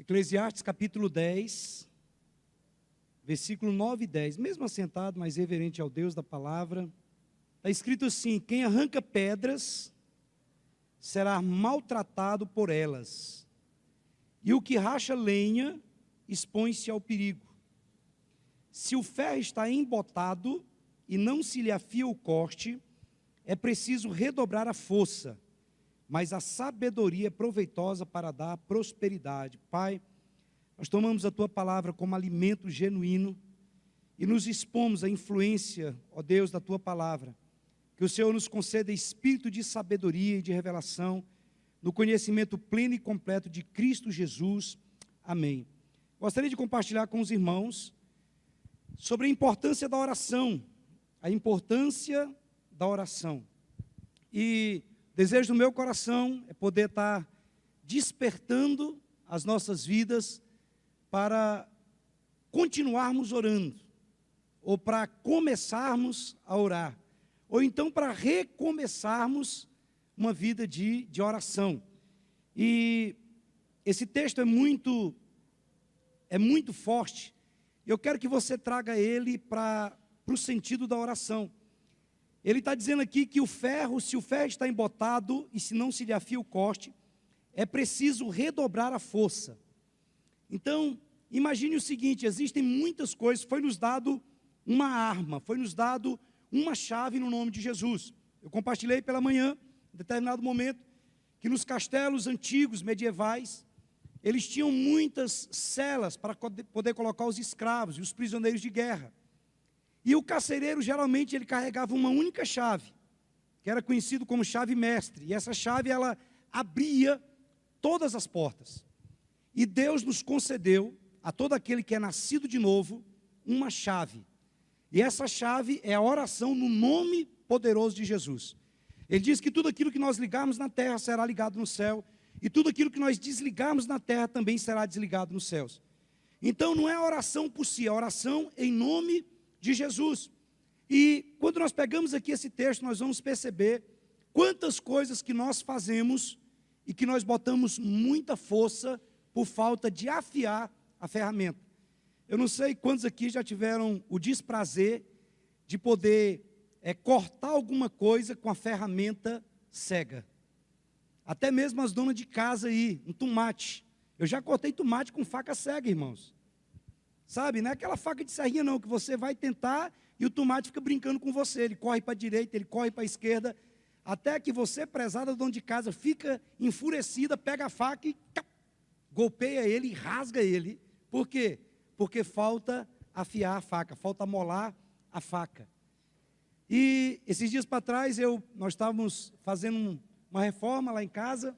Eclesiastes capítulo 10, versículo 9 e 10. Mesmo assentado, mas reverente ao Deus da palavra, está escrito assim: quem arranca pedras será maltratado por elas, e o que racha lenha expõe-se ao perigo. Se o ferro está embotado e não se lhe afia o corte, é preciso redobrar a força, mas a sabedoria é proveitosa para dar prosperidade. Pai, nós tomamos a Tua palavra como alimento genuíno e nos expomos à influência, ó Deus, da Tua palavra. Que o Senhor nos conceda espírito de sabedoria e de revelação, no conhecimento pleno e completo de Cristo Jesus. Amém. Gostaria de compartilhar com os irmãos sobre a importância da oração, a importância da oração. E desejo do meu coração é poder estar despertando as nossas vidas para continuarmos orando, ou para começarmos a orar, ou então para recomeçarmos uma vida de oração. E esse texto é muito forte. Eu quero que você traga ele para o sentido da oração. Ele está dizendo aqui que se o ferro está embotado e se não se lhe afia o corte, é preciso redobrar a força. Então, imagine o seguinte: existem muitas coisas, foi nos dado uma arma, foi nos dado uma chave no nome de Jesus. Eu compartilhei pela manhã, em determinado momento, que nos castelos antigos, medievais, eles tinham muitas celas para poder colocar os escravos e os prisioneiros de guerra. E o carcereiro, geralmente, ele carregava uma única chave, que era conhecido como chave mestre. E essa chave, ela abria todas as portas. E Deus nos concedeu, a todo aquele que é nascido de novo, uma chave. E essa chave é a oração no nome poderoso de Jesus. Ele diz que tudo aquilo que nós ligarmos na terra será ligado no céu, e tudo aquilo que nós desligarmos na terra também será desligado nos céus. Então não é a oração por si, é a oração em nome de Jesus. E quando nós pegamos aqui esse texto, nós vamos perceber quantas coisas que nós fazemos e que nós botamos muita força por falta de afiar a ferramenta. Eu não sei quantos aqui já tiveram o desprazer de poder cortar alguma coisa com a ferramenta cega. Até mesmo as donas de casa aí, um tomate. Eu já cortei tomate com faca cega, irmãos. Sabe, não é aquela faca de serrinha não, que você vai tentar e o tomate fica brincando com você. Ele corre para a direita, ele corre para a esquerda, até que você, prezada dona de casa, fica enfurecida, pega a faca e golpeia ele e rasga ele. Por quê? Porque falta afiar a faca, falta amolar a faca. E esses dias para trás, nós estávamos fazendo uma reforma lá em casa,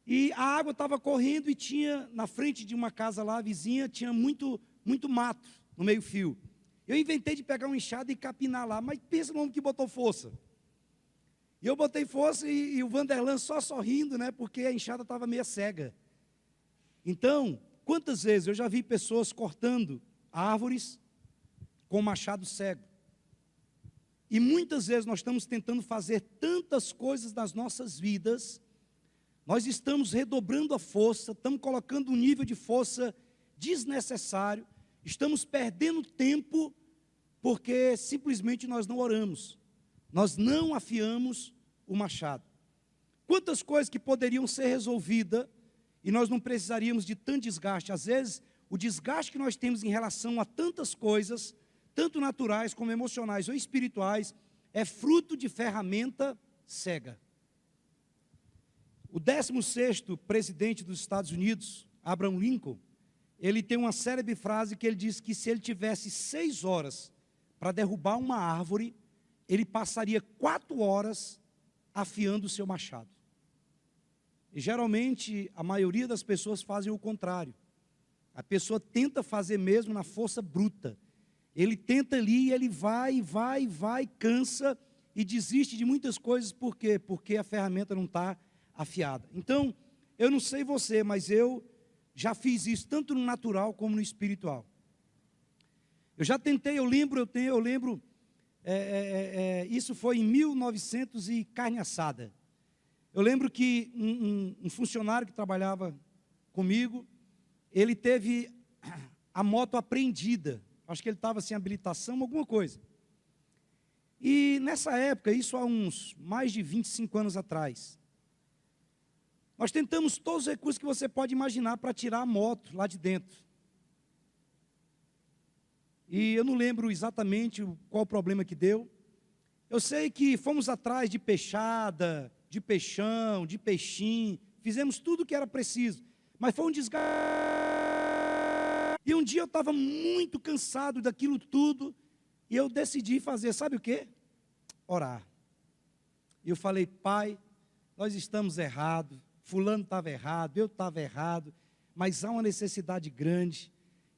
e a água estava correndo e tinha, na frente de uma casa lá, vizinha, tinha muito mato no meio-fio. Eu inventei de pegar uma enxada e capinar lá, mas pensa no homem que botou força. E eu botei força e o Vanderlan só sorrindo, né, porque a enxada estava meio cega. Então, quantas vezes eu já vi pessoas cortando árvores com machado cego? E muitas vezes nós estamos tentando fazer tantas coisas nas nossas vidas, nós estamos redobrando a força, estamos colocando um nível de força desnecessário, estamos perdendo tempo, porque simplesmente nós não oramos, nós não afiamos o machado. Quantas coisas que poderiam ser resolvidas, e nós não precisaríamos de tanto desgaste. Às vezes, o desgaste que nós temos em relação a tantas coisas, tanto naturais como emocionais ou espirituais, é fruto de ferramenta cega. O 16º presidente dos Estados Unidos, Abraham Lincoln, ele tem uma célebre frase que ele diz que se ele tivesse 6 horas para derrubar uma árvore, ele passaria 4 horas afiando o seu machado. E geralmente, a maioria das pessoas fazem o contrário. A pessoa tenta fazer mesmo na força bruta. Ele tenta ali, ele vai, cansa e desiste de muitas coisas. Por quê? Porque a ferramenta não está afiada. Então, eu não sei você, mas eu já fiz isso, tanto no natural como no espiritual. Eu já tentei, eu lembro, isso foi em 1900 e carne assada. Eu lembro que um funcionário que trabalhava comigo, ele teve a moto apreendida. Acho que ele estava sem habilitação, alguma coisa. E nessa época, isso há uns mais de 25 anos atrás, nós tentamos todos os recursos que você pode imaginar para tirar a moto lá de dentro. E eu não lembro exatamente qual o problema que deu. Eu sei que fomos atrás de peixada, de peixão, de peixinho, fizemos tudo o que era preciso, mas foi um desgaste. E um dia eu estava muito cansado daquilo tudo, e eu decidi fazer, sabe o quê? Orar. E eu falei, Pai, nós estamos errados, fulano estava errado, eu estava errado, mas há uma necessidade grande,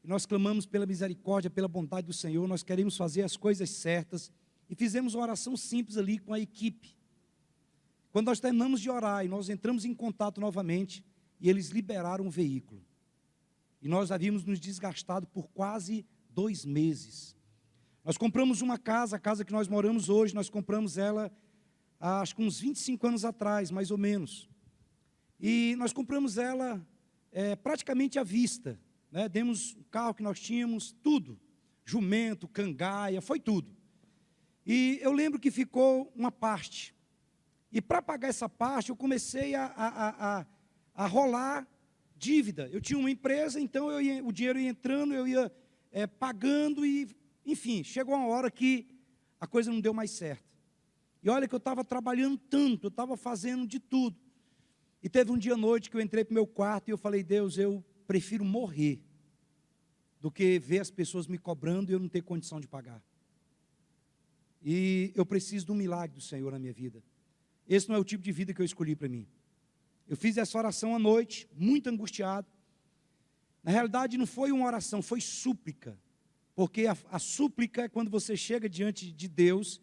e nós clamamos pela misericórdia, pela bondade do Senhor, nós queremos fazer as coisas certas, e fizemos uma oração simples ali com a equipe. Quando nós terminamos de orar, e nós entramos em contato novamente, e eles liberaram o veículo. E nós havíamos nos desgastado por quase 2 meses. Nós compramos uma casa, a casa que nós moramos hoje, nós compramos ela há, acho que uns 25 anos atrás, mais ou menos. E nós compramos ela praticamente à vista, né? Demos o carro que nós tínhamos, tudo. Jumento, cangaia, foi tudo. E eu lembro que ficou uma parte. E para pagar essa parte, eu comecei a rolar dívida. Eu tinha uma empresa, então o dinheiro ia entrando, eu ia pagando e, enfim, chegou uma hora que a coisa não deu mais certo. E olha que eu estava trabalhando tanto, eu estava fazendo de tudo. E teve um dia à noite que eu entrei para o meu quarto e eu falei, Deus, eu prefiro morrer do que ver as pessoas me cobrando e eu não ter condição de pagar. E eu preciso de um milagre do Senhor na minha vida. Esse não é o tipo de vida que eu escolhi para mim. Eu fiz essa oração à noite, muito angustiado. Na realidade não foi uma oração, foi súplica. Porque a súplica é quando você chega diante de Deus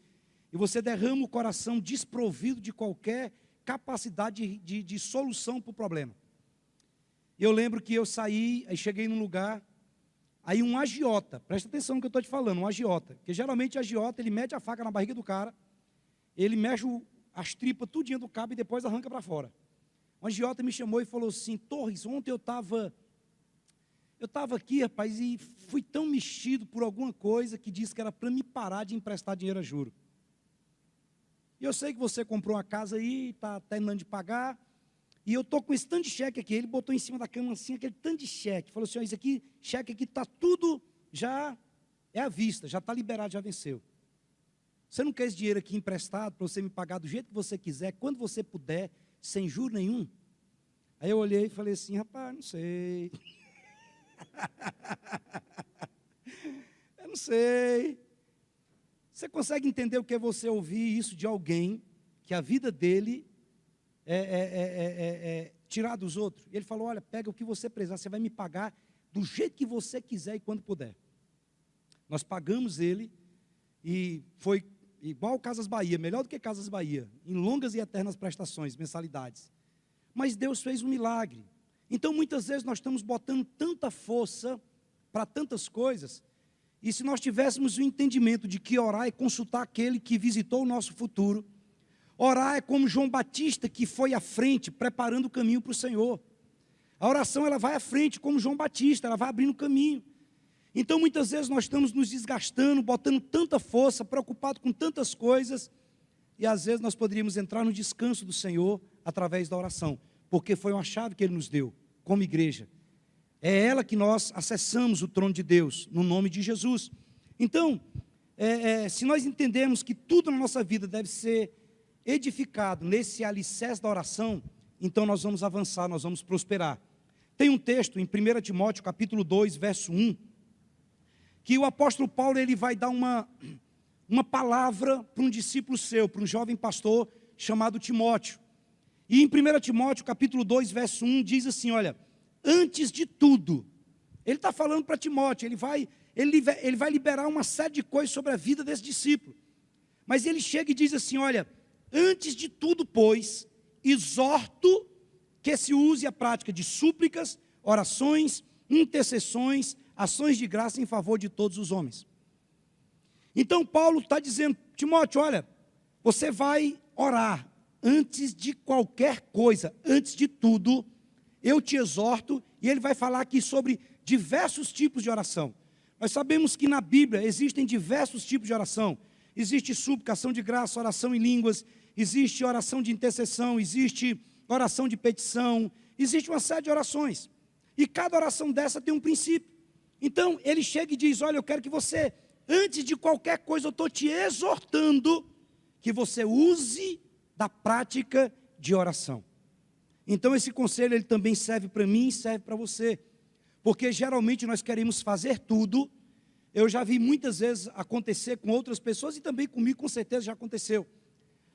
e você derrama o coração desprovido de qualquer capacidade de solução para o problema. Eu lembro que eu saí, aí cheguei num lugar, aí um agiota, presta atenção no que eu estou te falando, um agiota, porque geralmente o agiota, ele mete a faca na barriga do cara, ele mexe as tripas tudinho do cabo e depois arranca para fora. Um agiota me chamou e falou assim, Torres, ontem eu estava aqui, rapaz, e fui tão mexido por alguma coisa que disse que era para me parar de emprestar dinheiro a juro. E eu sei que você comprou uma casa aí, está terminando de pagar, e eu estou com esse tanto de cheque aqui. Ele botou em cima da cama assim, aquele tanto de cheque. Falou assim, ó, isso aqui, cheque aqui está tudo, já é à vista, já está liberado, já venceu. Você não quer esse dinheiro aqui emprestado para você me pagar do jeito que você quiser, quando você puder, sem juro nenhum? Aí eu olhei e falei assim, rapaz, não sei. Eu não sei. Você consegue entender o que é você ouvir isso de alguém, que a vida dele tirar dos outros? E ele falou, olha, pega o que você precisar, você vai me pagar do jeito que você quiser e quando puder. Nós pagamos ele e foi igual Casas Bahia, melhor do que Casas Bahia, em longas e eternas prestações, mensalidades. Mas Deus fez um milagre. Então muitas vezes nós estamos botando tanta força para tantas coisas, e se nós tivéssemos o entendimento de que orar é consultar aquele que visitou o nosso futuro, orar é como João Batista que foi à frente, preparando o caminho para o Senhor. A oração ela vai à frente como João Batista, ela vai abrindo o caminho. Então muitas vezes nós estamos nos desgastando, botando tanta força, preocupado com tantas coisas, e às vezes nós poderíamos entrar no descanso do Senhor através da oração, porque foi uma chave que Ele nos deu, como igreja. É ela que nós acessamos o trono de Deus, no nome de Jesus. Então, se nós entendermos que tudo na nossa vida deve ser edificado nesse alicerce da oração, então nós vamos avançar, nós vamos prosperar. Tem um texto em 1 Timóteo, capítulo 2, verso 1, que o apóstolo Paulo ele vai dar uma palavra para um discípulo seu, para um jovem pastor chamado Timóteo. E em 1 Timóteo, capítulo 2, verso 1, diz assim, olha, antes de tudo, ele está falando para Timóteo, ele vai liberar uma série de coisas sobre a vida desse discípulo. Mas ele chega e diz assim, olha, antes de tudo, pois, exorto que se use a prática de súplicas, orações, intercessões, ações de graça em favor de todos os homens. Então Paulo está dizendo, Timóteo, olha, você vai orar antes de qualquer coisa, antes de tudo, eu te exorto e ele vai falar aqui sobre diversos tipos de oração. Nós sabemos que na Bíblia existem diversos tipos de oração. Existe súplica, ação de graça, oração em línguas, existe oração de intercessão, existe oração de petição, existe uma série de orações. E cada oração dessa tem um princípio. Então, ele chega e diz, olha, eu quero que você, antes de qualquer coisa, eu estou te exortando que você use da prática de oração. Então, esse conselho, ele também serve para mim e serve para você. Porque, geralmente, nós queremos fazer tudo. Eu já vi muitas vezes acontecer com outras pessoas e também comigo, com certeza, já aconteceu.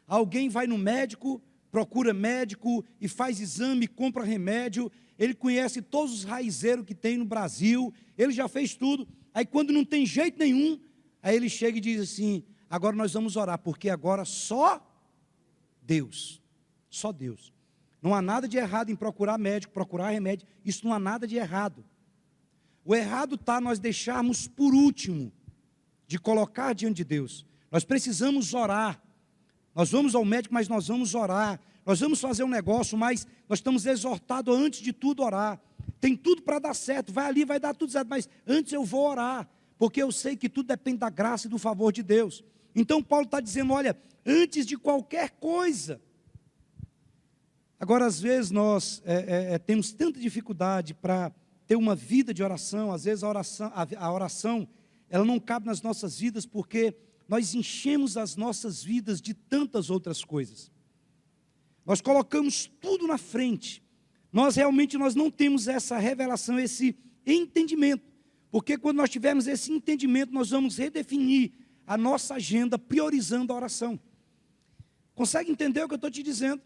Alguém vai no médico, procura médico e faz exame, compra remédio. Ele conhece todos os raizeiros que tem no Brasil. Ele já fez tudo. Aí, quando não tem jeito nenhum, aí ele chega e diz assim, agora nós vamos orar, porque agora só Deus. Só Deus. Não há nada de errado em procurar médico, procurar remédio. Isso não há nada de errado. O errado está nós deixarmos por último de colocar diante de Deus. Nós precisamos orar. Nós vamos ao médico, mas nós vamos orar. Nós vamos fazer um negócio, mas nós estamos exortados antes de tudo orar. Tem tudo para dar certo, vai ali, vai dar tudo certo, mas antes eu vou orar, porque eu sei que tudo depende da graça e do favor de Deus. Então Paulo está dizendo, olha, antes de qualquer coisa. Agora, às vezes nós temos tanta dificuldade para ter uma vida de oração. Às vezes a oração ela não cabe nas nossas vidas, porque nós enchemos as nossas vidas de tantas outras coisas. Nós colocamos tudo na frente. Nós realmente não temos essa revelação, esse entendimento. Porque quando nós tivermos esse entendimento, nós vamos redefinir a nossa agenda, priorizando a oração. Consegue entender o que eu estou te dizendo?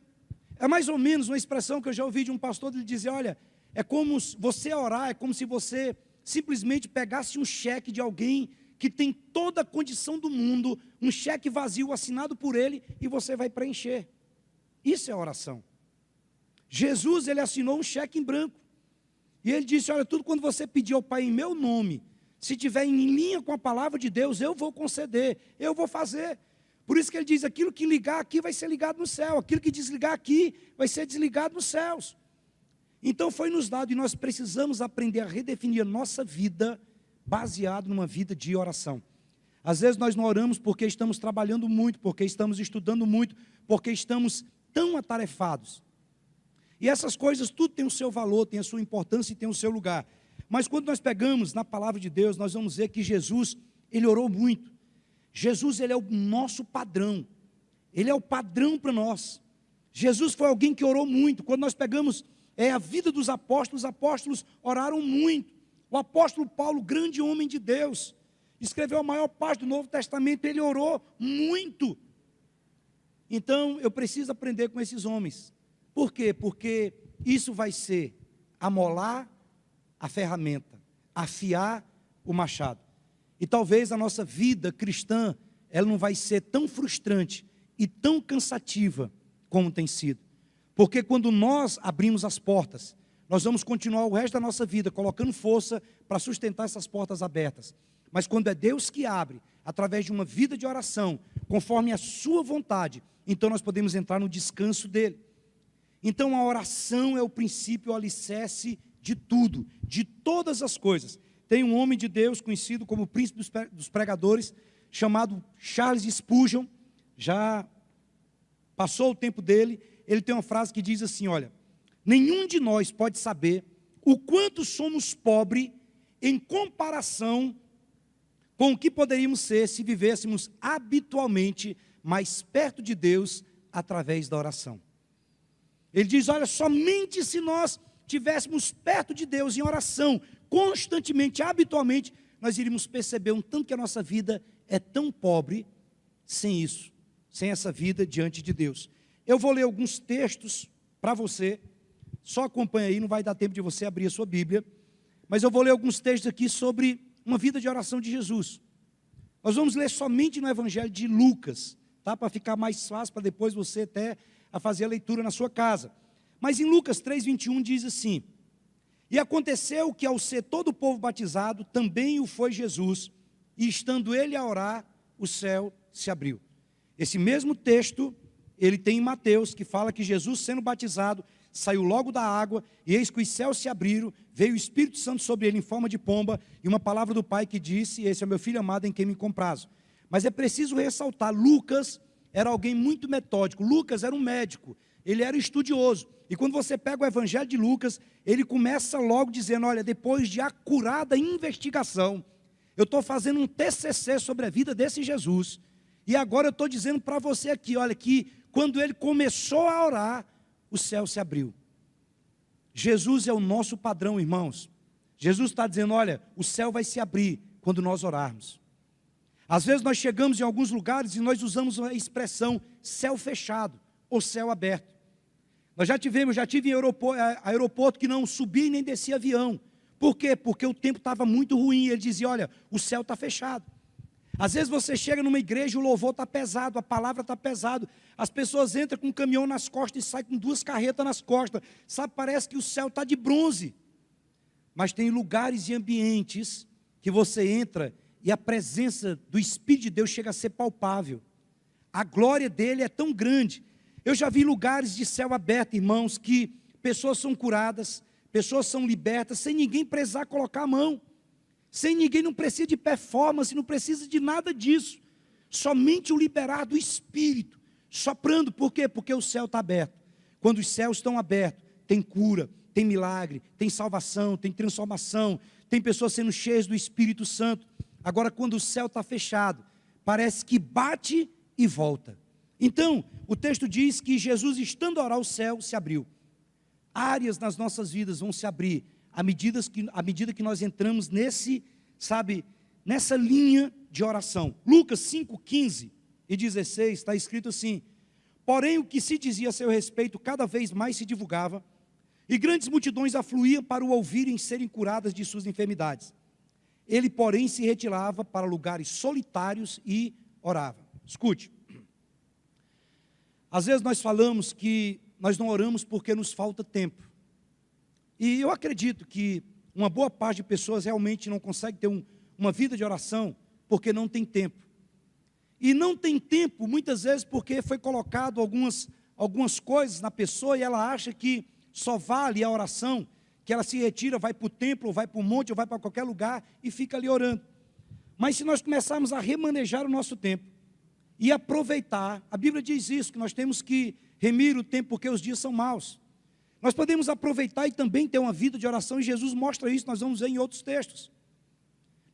É mais ou menos uma expressão que eu já ouvi de um pastor, ele dizer, olha, é como você orar, é como se você simplesmente pegasse um cheque de alguém que tem toda a condição do mundo, um cheque vazio assinado por ele, e você vai preencher. Isso é oração. Jesus, ele assinou um cheque em branco. E ele disse, olha, tudo quando você pedir ao Pai em meu nome, se tiver em linha com a palavra de Deus, eu vou conceder, eu vou fazer. Por isso que ele diz, aquilo que ligar aqui vai ser ligado no céu, aquilo que desligar aqui vai ser desligado nos céus. Então foi nos dado, e nós precisamos aprender a redefinir a nossa vida, baseado numa vida de oração. Às vezes nós não oramos porque estamos trabalhando muito, porque estamos estudando muito, porque estamos tão atarefados. E essas coisas, tudo tem o seu valor, tem a sua importância e tem o seu lugar. Mas quando nós pegamos na palavra de Deus, nós vamos ver que Jesus, ele orou muito. Jesus, ele é o nosso padrão. Ele é o padrão para nós. Jesus foi alguém que orou muito. Quando nós pegamos a vida dos apóstolos, os apóstolos oraram muito. O apóstolo Paulo, grande homem de Deus, escreveu a maior parte do Novo Testamento, ele orou muito. Então, eu preciso aprender com esses homens. Por quê? Porque isso vai ser amolar a ferramenta, afiar o machado. E talvez a nossa vida cristã, ela não vai ser tão frustrante e tão cansativa como tem sido. Porque quando nós abrimos as portas, nós vamos continuar o resto da nossa vida colocando força para sustentar essas portas abertas. Mas quando é Deus que abre, através de uma vida de oração, conforme a sua vontade, então nós podemos entrar no descanso dele. Então a oração é o princípio, o alicerce de tudo, de todas as coisas. Tem um homem de Deus conhecido como o príncipe dos pregadores, chamado Charles Spurgeon, já passou o tempo dele. Ele tem uma frase que diz assim, olha, nenhum de nós pode saber o quanto somos pobres em comparação com o que poderíamos ser se vivêssemos habitualmente mais perto de Deus através da oração. Ele diz, olha, somente se nós estivéssemos perto de Deus em oração, constantemente, habitualmente, nós iríamos perceber um tanto que a nossa vida é tão pobre sem isso, sem essa vida diante de Deus. Eu vou ler alguns textos para você, só acompanha aí, não vai dar tempo de você abrir a sua Bíblia, mas eu vou ler alguns textos aqui sobre uma vida de oração de Jesus. Nós vamos ler somente no Evangelho de Lucas, tá? Para ficar mais fácil, para depois você até a fazer a leitura na sua casa. Mas em Lucas 3:21 diz assim, e aconteceu que ao ser todo o povo batizado, também o foi Jesus, e estando ele a orar, o céu se abriu. Esse mesmo texto, ele tem em Mateus, que fala que Jesus sendo batizado, saiu logo da água, e eis que os céus se abriram, veio o Espírito Santo sobre ele em forma de pomba, e uma palavra do Pai que disse: esse é o meu filho amado em quem me comprazo. Mas é preciso ressaltar, Lucas era alguém muito metódico, Lucas era um médico, ele era estudioso, e quando você pega o Evangelho de Lucas, ele começa logo dizendo: olha, depois de acurada investigação, eu estou fazendo um TCC sobre a vida desse Jesus, e agora eu estou dizendo para você aqui, olha, que quando ele começou a orar, o céu se abriu. Jesus é o nosso padrão, irmãos. Jesus está dizendo: olha, o céu vai se abrir quando nós orarmos. Às vezes nós chegamos em alguns lugares e nós usamos a expressão céu fechado ou céu aberto. Eu já tive em aeroporto que não subia e nem descia avião. Por quê? Porque o tempo estava muito ruim. Ele dizia: olha, o céu está fechado. Às vezes você chega numa igreja, o louvor está pesado, a palavra está pesado, as pessoas entram com um caminhão nas costas e saem com 2 carretas nas costas, sabe, parece que o céu está de bronze. Mas tem lugares e ambientes que você entra e a presença do Espírito de Deus chega a ser palpável. A glória dele é tão grande. Eu já vi lugares de céu aberto, irmãos, que pessoas são curadas, pessoas são libertas, sem ninguém precisar colocar a mão. Sem ninguém, não precisa de performance, não precisa de nada disso. Somente o liberar do Espírito, soprando. Por quê? Porque o céu está aberto. Quando os céus estão abertos, tem cura, tem milagre, tem salvação, tem transformação, tem pessoas sendo cheias do Espírito Santo. Agora, quando o céu está fechado, parece que bate e volta. Então, o texto diz que Jesus, estando a orar, o céu se abriu. Áreas nas nossas vidas vão se abrir à medida que nós entramos nessa linha de oração. Lucas 5, 15 e 16 está escrito assim: porém o que se dizia a seu respeito cada vez mais se divulgava, e grandes multidões afluíam para o ouvirem serem curadas de suas enfermidades. Ele, porém, se retirava para lugares solitários e orava. Escute, às vezes nós falamos que nós não oramos porque nos falta tempo. E eu acredito que uma boa parte de pessoas realmente não consegue ter uma vida de oração porque não tem tempo. E não tem tempo, muitas vezes, porque foi colocado algumas coisas na pessoa e ela acha que só vale a oração, que ela se retira, vai para o templo, ou vai para o monte, ou vai para qualquer lugar e fica ali orando. Mas se nós começarmos a remanejar o nosso tempo e aproveitar, a Bíblia diz isso, que nós temos que remir o tempo porque os dias são maus. Nós podemos aproveitar e também ter uma vida de oração, e Jesus mostra isso, nós vamos ver em outros textos.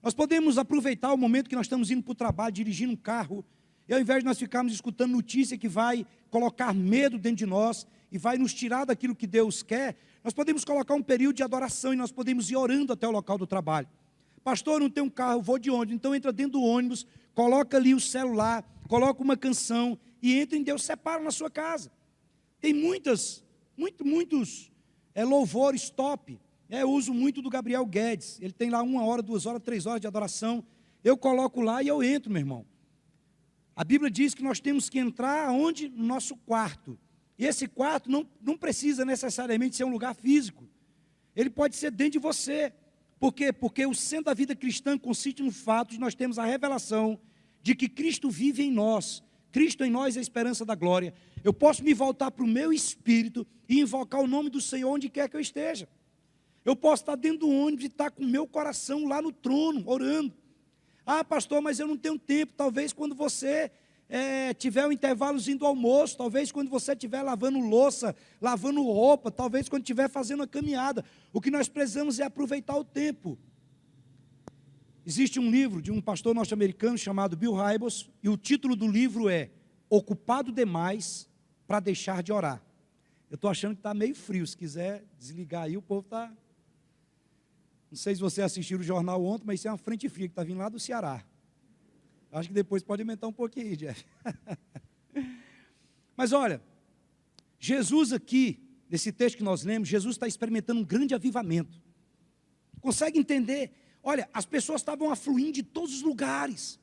Nós podemos aproveitar o momento que nós estamos indo para o trabalho, dirigindo um carro, e ao invés de nós ficarmos escutando notícia que vai colocar medo dentro de nós, e vai nos tirar daquilo que Deus quer, nós podemos colocar um período de adoração, e nós podemos ir orando até o local do trabalho. Pastor, eu não tenho um carro, vou de ônibus. Então entra dentro do ônibus, coloca ali o celular, coloca uma canção, e entra em Deus, separa na sua casa. Tem muitos louvores top. Eu uso muito do Gabriel Guedes. Ele tem lá 1 hora, 2 horas, 3 horas de adoração. Eu coloco lá e eu entro, meu irmão. A Bíblia diz que nós temos que entrar aonde? No nosso quarto. E esse quarto não precisa necessariamente ser um lugar físico. Ele pode ser dentro de você. Por quê? Porque o centro da vida cristã consiste no fato de nós termos a revelação de que Cristo vive em nós. Cristo em nós é a esperança da glória. Eu posso me voltar para o meu espírito e invocar o nome do Senhor onde quer que eu esteja. Eu posso estar dentro do ônibus e estar com o meu coração lá no trono, orando. Ah, pastor, mas eu não tenho tempo. Talvez quando você tiver um intervalozinho do almoço, talvez quando você estiver lavando louça, lavando roupa, talvez quando estiver fazendo a caminhada. O que nós precisamos é aproveitar o tempo. Existe um livro de um pastor norte-americano chamado Bill Hybels, e o título do livro é Ocupado Demais para Deixar de Orar. Eu estou achando que está meio frio, se quiser desligar aí, o povo está... Não sei se você assistiu o jornal ontem, mas isso é uma frente fria que está vindo lá do Ceará. Acho que depois pode aumentar um pouquinho, Jeff. Mas olha, Jesus aqui, nesse texto que nós lemos, Jesus está experimentando um grande avivamento. Consegue entender? Olha, as pessoas estavam afluindo de todos os lugares.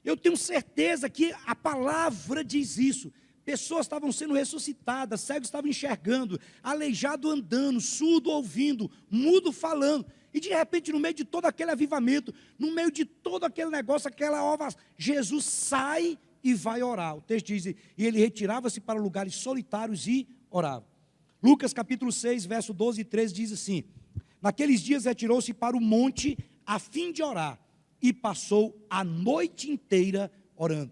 Eu tenho certeza que a palavra diz isso. Pessoas estavam sendo ressuscitadas, cegos estavam enxergando, aleijado andando, surdo ouvindo, mudo falando. E de repente, no meio de todo aquele avivamento, no meio de todo aquele negócio, aquela ova, Jesus sai e vai orar. O texto diz, e ele retirava-se para lugares solitários e orava. Lucas capítulo 6, verso 12 e 13 diz assim: naqueles dias retirou-se para o monte a fim de orar, e passou a noite inteira orando.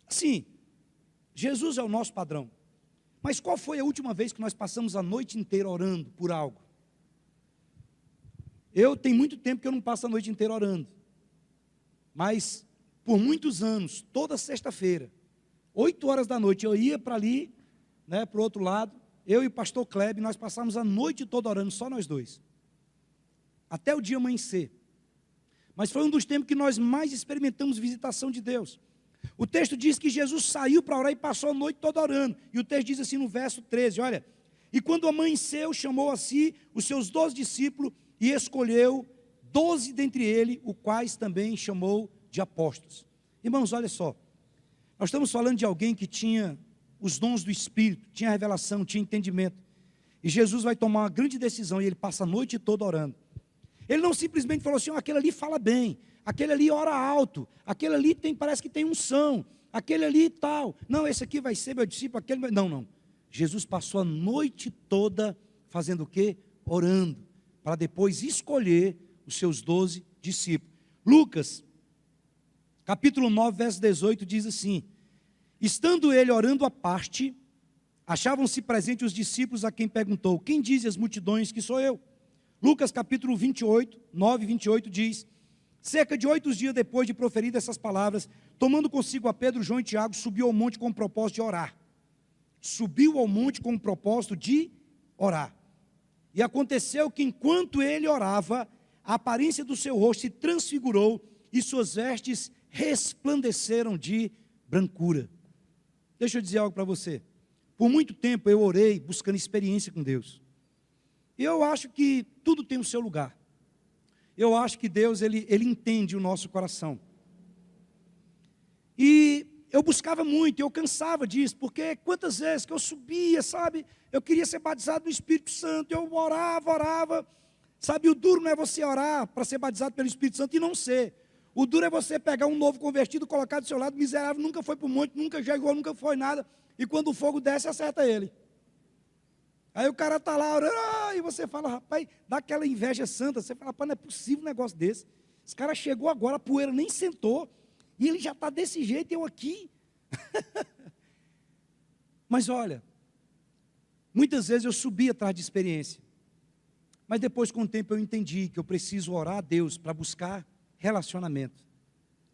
Sim, Jesus é o nosso padrão. Mas qual foi a última vez que nós passamos a noite inteira orando por algo? Eu tenho muito tempo que eu não passo a noite inteira orando. Mas, por muitos anos, toda sexta-feira, 8 horas da noite, eu ia para ali, para o outro lado, eu e o pastor Kleber, nós passamos a noite toda orando, só nós dois. Até o dia amanhecer. Mas foi um dos tempos que nós mais experimentamos visitação de Deus. O texto diz que Jesus saiu para orar e passou a noite toda orando. E o texto diz assim no verso 13, olha: e quando amanheceu, chamou a si os seus 12 discípulos e escolheu 12 dentre eles, os quais também chamou de apóstolos. Irmãos, olha só, nós estamos falando de alguém que tinha os dons do Espírito, tinha revelação, tinha entendimento. E Jesus vai tomar uma grande decisão e ele passa a noite toda orando. Ele não simplesmente falou assim: aquele ali fala bem, aquele ali ora alto, aquele ali parece que tem unção, aquele ali tal. Não, esse aqui vai ser meu discípulo, aquele vai... Não. Jesus passou a noite toda fazendo o quê? Orando, para depois escolher os seus 12 discípulos. Lucas, capítulo 9, verso 18, diz assim: estando ele orando à parte, achavam-se presentes os discípulos, a quem perguntou: quem diz as multidões que sou eu? Lucas capítulo 28, 9 e 28 diz: cerca de 8 dias depois de proferidas essas palavras, tomando consigo a Pedro, João e Tiago, subiu ao monte com o propósito de orar. Subiu ao monte com o propósito de orar. E aconteceu que enquanto ele orava, a aparência do seu rosto se transfigurou e suas vestes resplandeceram de brancura. Deixa eu dizer algo para você. Por muito tempo eu orei buscando experiência com Deus. E eu acho que tudo tem o seu lugar. Eu acho que Deus, Ele entende o nosso coração. E eu buscava muito, eu cansava disso, porque quantas vezes que eu subia, sabe, eu queria ser batizado no Espírito Santo, eu orava, sabe, o duro não é você orar para ser batizado pelo Espírito Santo e não ser. O duro é você pegar um novo convertido, colocar do seu lado, miserável, nunca foi para o monte, nunca jogou, nunca foi nada, e quando o fogo desce, acerta ele. Aí o cara está lá orando, e você fala: rapaz, dá aquela inveja santa, você fala: rapaz, não é possível um negócio desse. Esse cara chegou agora, a poeira nem sentou, e ele já está desse jeito, eu aqui. Mas olha, muitas vezes eu subi atrás de experiência, mas depois com o tempo eu entendi que eu preciso orar a Deus para buscar relacionamento,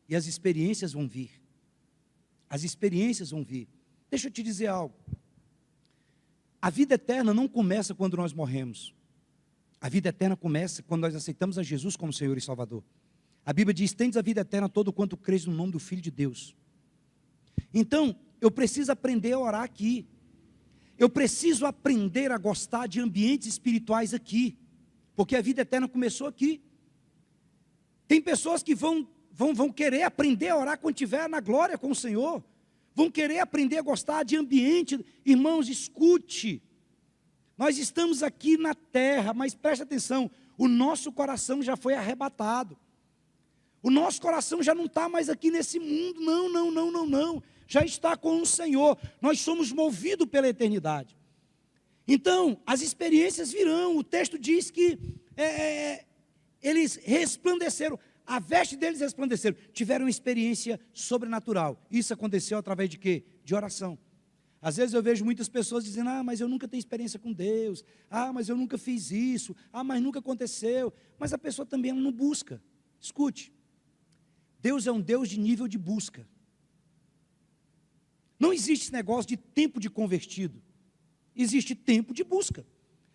e as experiências vão vir, Deixa eu te dizer algo: a vida eterna não começa quando nós morremos, a vida eterna começa quando nós aceitamos a Jesus como Senhor e Salvador. A Bíblia diz: tendes a vida eterna todo quanto crês no nome do Filho de Deus. Então, eu preciso aprender a orar aqui, eu preciso aprender a gostar de ambientes espirituais aqui, porque a vida eterna começou aqui. Tem pessoas que vão querer aprender a orar quando estiver na glória com o Senhor, vão querer aprender a gostar de ambiente. Irmãos, escute, nós estamos aqui na terra, mas preste atenção, o nosso coração já foi arrebatado, o nosso coração já não está mais aqui nesse mundo, não, já está com o Senhor, nós somos movidos pela eternidade. Então, as experiências virão, o texto diz que eles resplandeceram, a veste deles resplandeceram, tiveram uma experiência sobrenatural. Isso aconteceu através de quê? De oração. Às vezes eu vejo muitas pessoas dizendo: mas eu nunca tenho experiência com Deus, mas eu nunca fiz isso, mas nunca aconteceu. Mas a pessoa também não busca. Escute, Deus é um Deus de nível de busca. Não existe esse negócio de tempo de convertido, existe tempo de busca.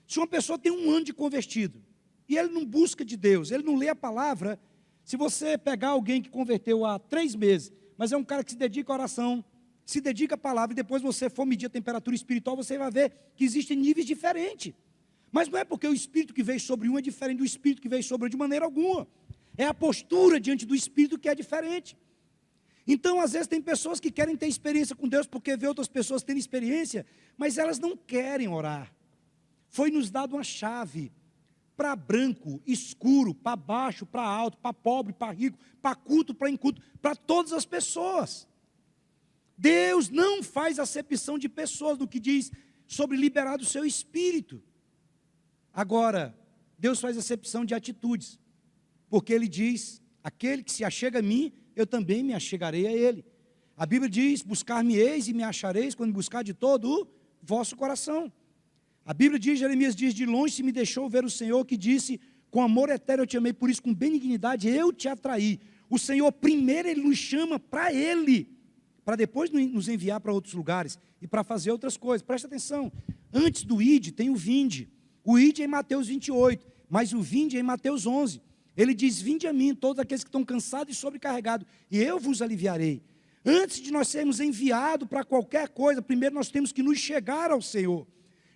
Se uma pessoa tem 1 ano de convertido, e ele não busca de Deus, ele não lê a palavra. Se você pegar alguém que converteu há 3 meses, mas é um cara que se dedica à oração, se dedica à palavra, e depois você for medir a temperatura espiritual, você vai ver que existem níveis diferentes. Mas não é porque o Espírito que veio sobre um é diferente do Espírito que veio sobre outro de maneira alguma. É a postura diante do Espírito que é diferente. Então, às vezes, tem pessoas que querem ter experiência com Deus, porque vê outras pessoas tendo experiência, mas elas não querem orar. Foi nos dado uma chave para branco, escuro, para baixo, para alto, para pobre, para rico, para culto, para inculto, para todas as pessoas. Deus não faz acepção de pessoas, no que diz sobre liberar do seu espírito. Agora, Deus faz acepção de atitudes, porque Ele diz, aquele que se achega a mim, eu também me achegarei a Ele. A Bíblia diz, buscar-me-eis e me achareis, quando buscar de todo o vosso coração. A Bíblia diz, Jeremias diz, de longe se me deixou ver o Senhor, que disse, com amor eterno eu te amei, por isso com benignidade eu te atraí. O Senhor primeiro Ele nos chama para Ele, para depois nos enviar para outros lugares e para fazer outras coisas. Presta atenção, antes do ide tem o vinde. O ide é em Mateus 28, mas o vinde é em Mateus 11. Ele diz, vinde a mim, todos aqueles que estão cansados e sobrecarregados, e eu vos aliviarei. Antes de nós sermos enviados para qualquer coisa, primeiro nós temos que nos chegar ao Senhor.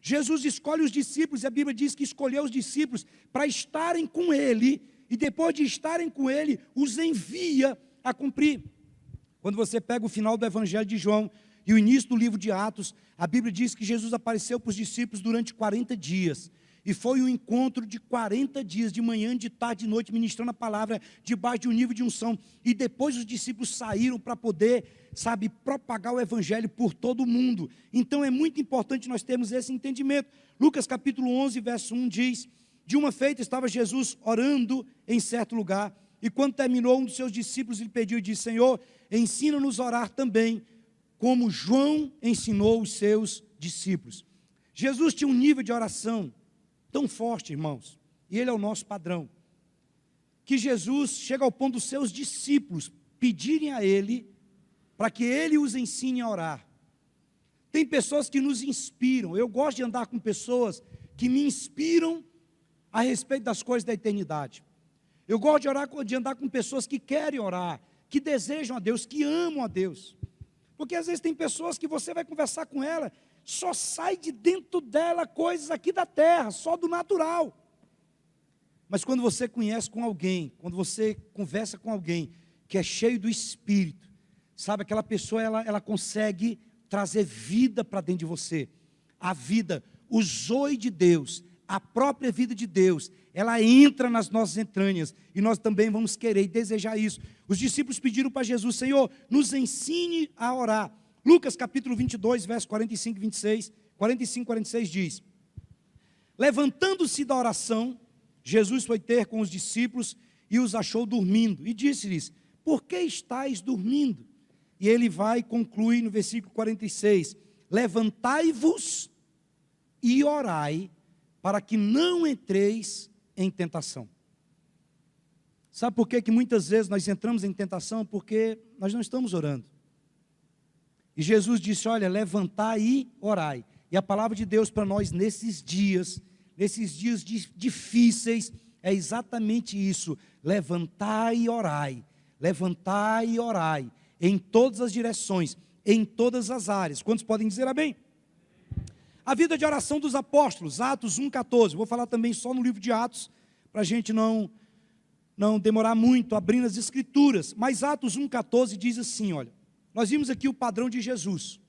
Jesus escolhe os discípulos, e a Bíblia diz que escolheu os discípulos para estarem com Ele, e depois de estarem com Ele, os envia a cumprir. Quando você pega o final do Evangelho de João e o início do livro de Atos, a Bíblia diz que Jesus apareceu para os discípulos durante 40 dias. E foi um encontro de 40 dias, de manhã, de tarde, de noite, ministrando a palavra debaixo de um nível de unção. E depois os discípulos saíram para poder, propagar o evangelho por todo o mundo. Então é muito importante nós termos esse entendimento. Lucas capítulo 11, verso 1 diz, de uma feita estava Jesus orando em certo lugar, e quando terminou, um dos seus discípulos lhe pediu e disse, Senhor, ensina-nos a orar também, como João ensinou os seus discípulos. Jesus tinha um nível de oração tão forte, irmãos, e Ele é o nosso padrão, que Jesus chega ao ponto dos seus discípulos pedirem a Ele, para que Ele os ensine a orar. Tem pessoas que nos inspiram, eu gosto de andar com pessoas que me inspiram a respeito das coisas da eternidade. Eu gosto de andar com pessoas que querem orar, que desejam a Deus, que amam a Deus. Porque às vezes tem pessoas que você vai conversar com ela, só sai de dentro dela coisas aqui da terra, só do natural. Mas quando você conhece com alguém, quando você conversa com alguém que é cheio do Espírito, sabe, aquela pessoa ela consegue trazer vida para dentro de você. A vida, o zoe de Deus, a própria vida de Deus, ela entra nas nossas entranhas, e nós também vamos querer e desejar isso. Os discípulos pediram para Jesus, Senhor, nos ensine a orar. Lucas capítulo 22, verso 45 e 26, 45 e 46 diz, levantando-se da oração, Jesus foi ter com os discípulos e os achou dormindo, e disse-lhes, por que estáis dormindo? E ele vai e conclui no versículo 46, levantai-vos e orai, para que não entreis em tentação. Sabe por que muitas vezes nós entramos em tentação? Porque nós não estamos orando. E Jesus disse, olha, levantai e orai. E a palavra de Deus para nós nesses dias difíceis, é exatamente isso. Levantai e orai, em todas as direções, em todas as áreas. Quantos podem dizer amém? A vida de oração dos apóstolos, Atos 1,14. Vou falar também só no livro de Atos, para a gente não demorar muito abrindo as escrituras. Mas Atos 1,14 diz assim, olha, nós vimos aqui o padrão de Jesus.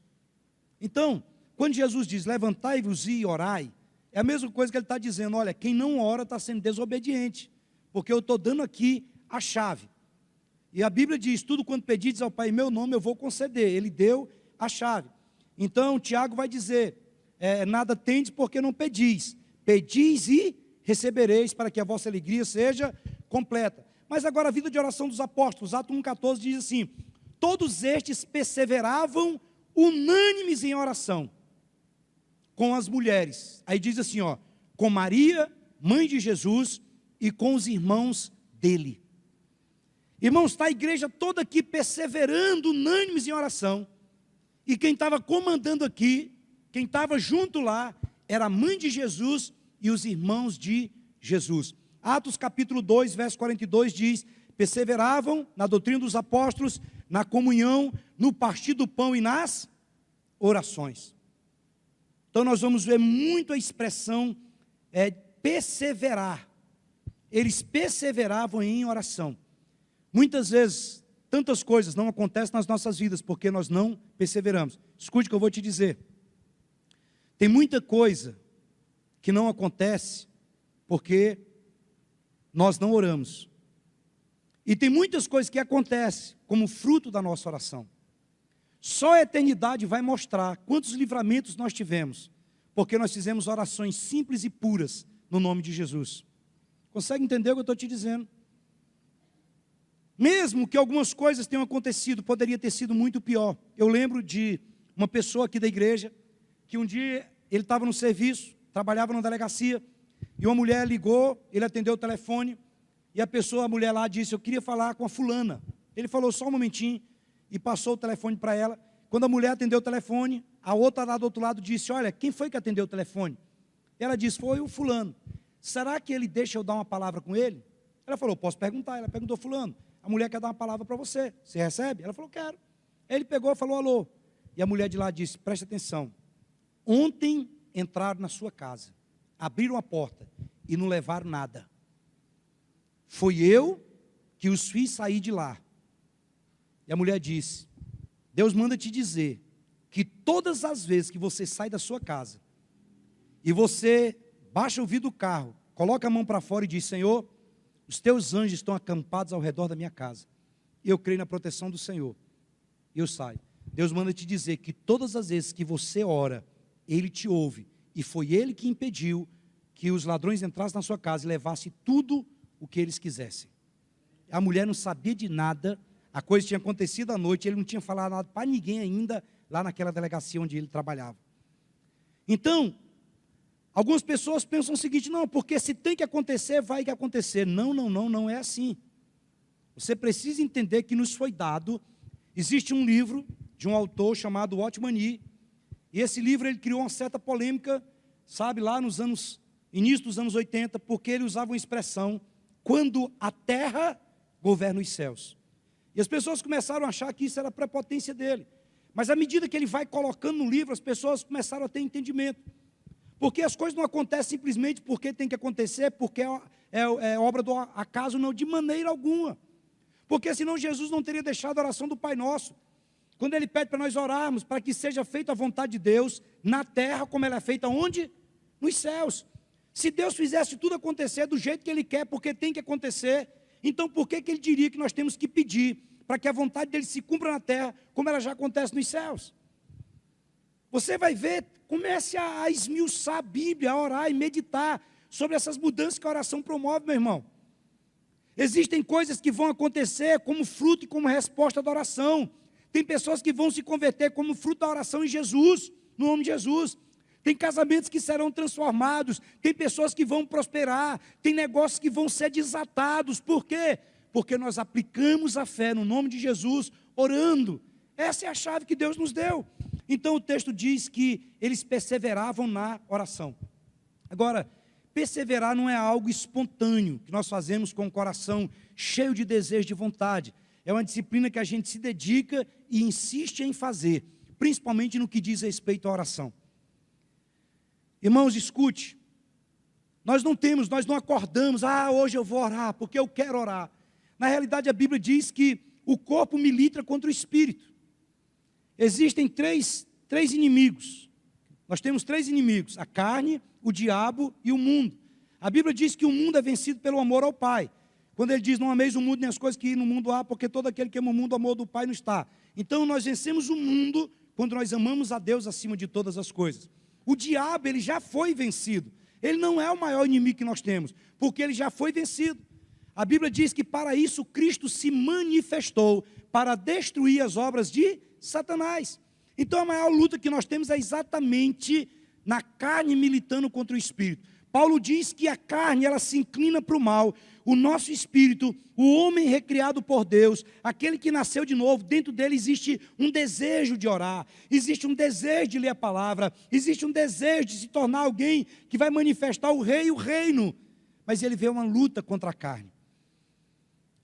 Então, quando Jesus diz, levantai-vos e orai, é a mesma coisa que ele está dizendo, olha, quem não ora está sendo desobediente, porque eu estou dando aqui a chave. E a Bíblia diz, tudo quanto pedides ao Pai em meu nome, eu vou conceder. Ele deu a chave. Então, Tiago vai dizer, nada tendes porque não pedis. Pedis e recebereis, para que a vossa alegria seja completa. Mas agora a vida de oração dos apóstolos, Atos 1,14 diz assim, todos estes perseveravam unânimes em oração, com as mulheres. Aí diz assim, ó, com Maria, mãe de Jesus, e com os irmãos dele. Irmãos, está a igreja toda aqui perseverando, unânimes em oração. E quem estava comandando aqui, quem estava junto lá, era a mãe de Jesus e os irmãos de Jesus. Atos capítulo 2, verso 42 diz, perseveravam na doutrina dos apóstolos, na comunhão, no partir do pão e nas orações. Então nós vamos ver muito a expressão perseverar. Eles perseveravam em oração. Muitas vezes, tantas coisas não acontecem nas nossas vidas, porque nós não perseveramos. Escute o que eu vou te dizer. Tem muita coisa que não acontece, porque nós não oramos. E tem muitas coisas que acontecem, como fruto da nossa oração. Só a eternidade vai mostrar quantos livramentos nós tivemos, Porque nós fizemos orações simples e puras no nome de Jesus. Consegue entender o que eu estou te dizendo? Mesmo que algumas coisas tenham acontecido, poderia ter sido muito pior. Eu lembro de uma pessoa aqui da igreja, que um dia ele estava no serviço, trabalhava na delegacia, e uma mulher ligou, ele atendeu o telefone, e a mulher lá disse, eu queria falar com a fulana. Ele falou só um momentinho, e passou o telefone para ela. Quando a mulher atendeu o telefone, a outra lá do outro lado disse, olha, quem foi que atendeu o telefone? Ela disse, foi o fulano. Será que ele deixa eu dar uma palavra com ele? Ela falou, posso perguntar. Ela perguntou, fulano, a mulher quer dar uma palavra para você. Você recebe? Ela falou, quero. Ele pegou e falou, alô. E a mulher de lá disse, preste atenção. Ontem entraram na sua casa, abriram a porta e não levaram nada. Foi eu que os fiz sair de lá. E a mulher disse, Deus manda te dizer que todas as vezes que você sai da sua casa e você baixa o vidro do carro, coloca a mão para fora e diz, Senhor, os teus anjos estão acampados ao redor da minha casa. E eu creio na proteção do Senhor. E eu saio. Deus manda te dizer que todas as vezes que você ora, Ele te ouve. E foi Ele que impediu que os ladrões entrassem na sua casa e levassem tudo o que eles quisessem. A mulher não sabia de nada, a coisa tinha acontecido à noite, ele não tinha falado nada para ninguém ainda, lá naquela delegacia onde ele trabalhava. Então, algumas pessoas pensam o seguinte, não, porque se tem que acontecer, vai que acontecer. Não é assim. Você precisa entender que nos foi dado, existe um livro de um autor chamado Watchman Nee, e esse livro ele criou uma certa polêmica, sabe, lá nos anos, início dos anos 80, porque ele usava uma expressão, quando a terra governa os céus. E as pessoas começaram a achar que isso era a prepotência dele. Mas à medida que ele vai colocando no livro, as pessoas começaram a ter entendimento. Porque as coisas não acontecem simplesmente porque tem que acontecer, porque é obra do acaso, não, de maneira alguma. Porque senão Jesus não teria deixado a oração do Pai Nosso. Quando Ele pede para nós orarmos, para que seja feita a vontade de Deus, na terra, como ela é feita onde? Nos céus. Se Deus fizesse tudo acontecer do jeito que Ele quer, porque tem que acontecer, então por que Ele diria que nós temos que pedir para que a vontade dEle se cumpra na terra, como ela já acontece nos céus? Você vai ver, comece a esmiuçar a Bíblia, a orar e meditar sobre essas mudanças que a oração promove, meu irmão. Existem coisas que vão acontecer como fruto e como resposta da oração. Tem pessoas que vão se converter como fruto da oração em Jesus, no nome de Jesus. Tem casamentos que serão transformados, tem pessoas que vão prosperar, tem negócios que vão ser desatados. Por quê? Porque nós aplicamos a fé no nome de Jesus, orando. Essa é a chave que Deus nos deu. Então o texto diz que eles perseveravam na oração. Agora, perseverar não é algo espontâneo, que nós fazemos com o coração cheio de desejo, de vontade. É uma disciplina que a gente se dedica e insiste em fazer, principalmente no que diz respeito à oração. Irmãos, escute, nós não acordamos, hoje eu vou orar, porque eu quero orar. Na realidade, a Bíblia diz que o corpo milita contra o espírito. Existem três inimigos. Nós temos três inimigos, a carne, o diabo e o mundo. A Bíblia diz que o mundo é vencido pelo amor ao Pai. Quando ele diz, não ameis o mundo nem as coisas que no mundo há, porque todo aquele que ama o mundo, o amor do Pai não está. Então nós vencemos o mundo quando nós amamos a Deus acima de todas as coisas. O diabo, ele já foi vencido. Ele não é o maior inimigo que nós temos, porque ele já foi vencido. A Bíblia diz que para isso Cristo se manifestou, para destruir as obras de Satanás. Então a maior luta que nós temos é exatamente na carne militando contra o espírito. Paulo diz que a carne, ela se inclina para o mal. O nosso espírito, o homem recriado por Deus, aquele que nasceu de novo, dentro dele existe um desejo de orar, existe um desejo de ler a palavra, existe um desejo de se tornar alguém que vai manifestar o rei e o reino. Mas ele vê uma luta contra a carne.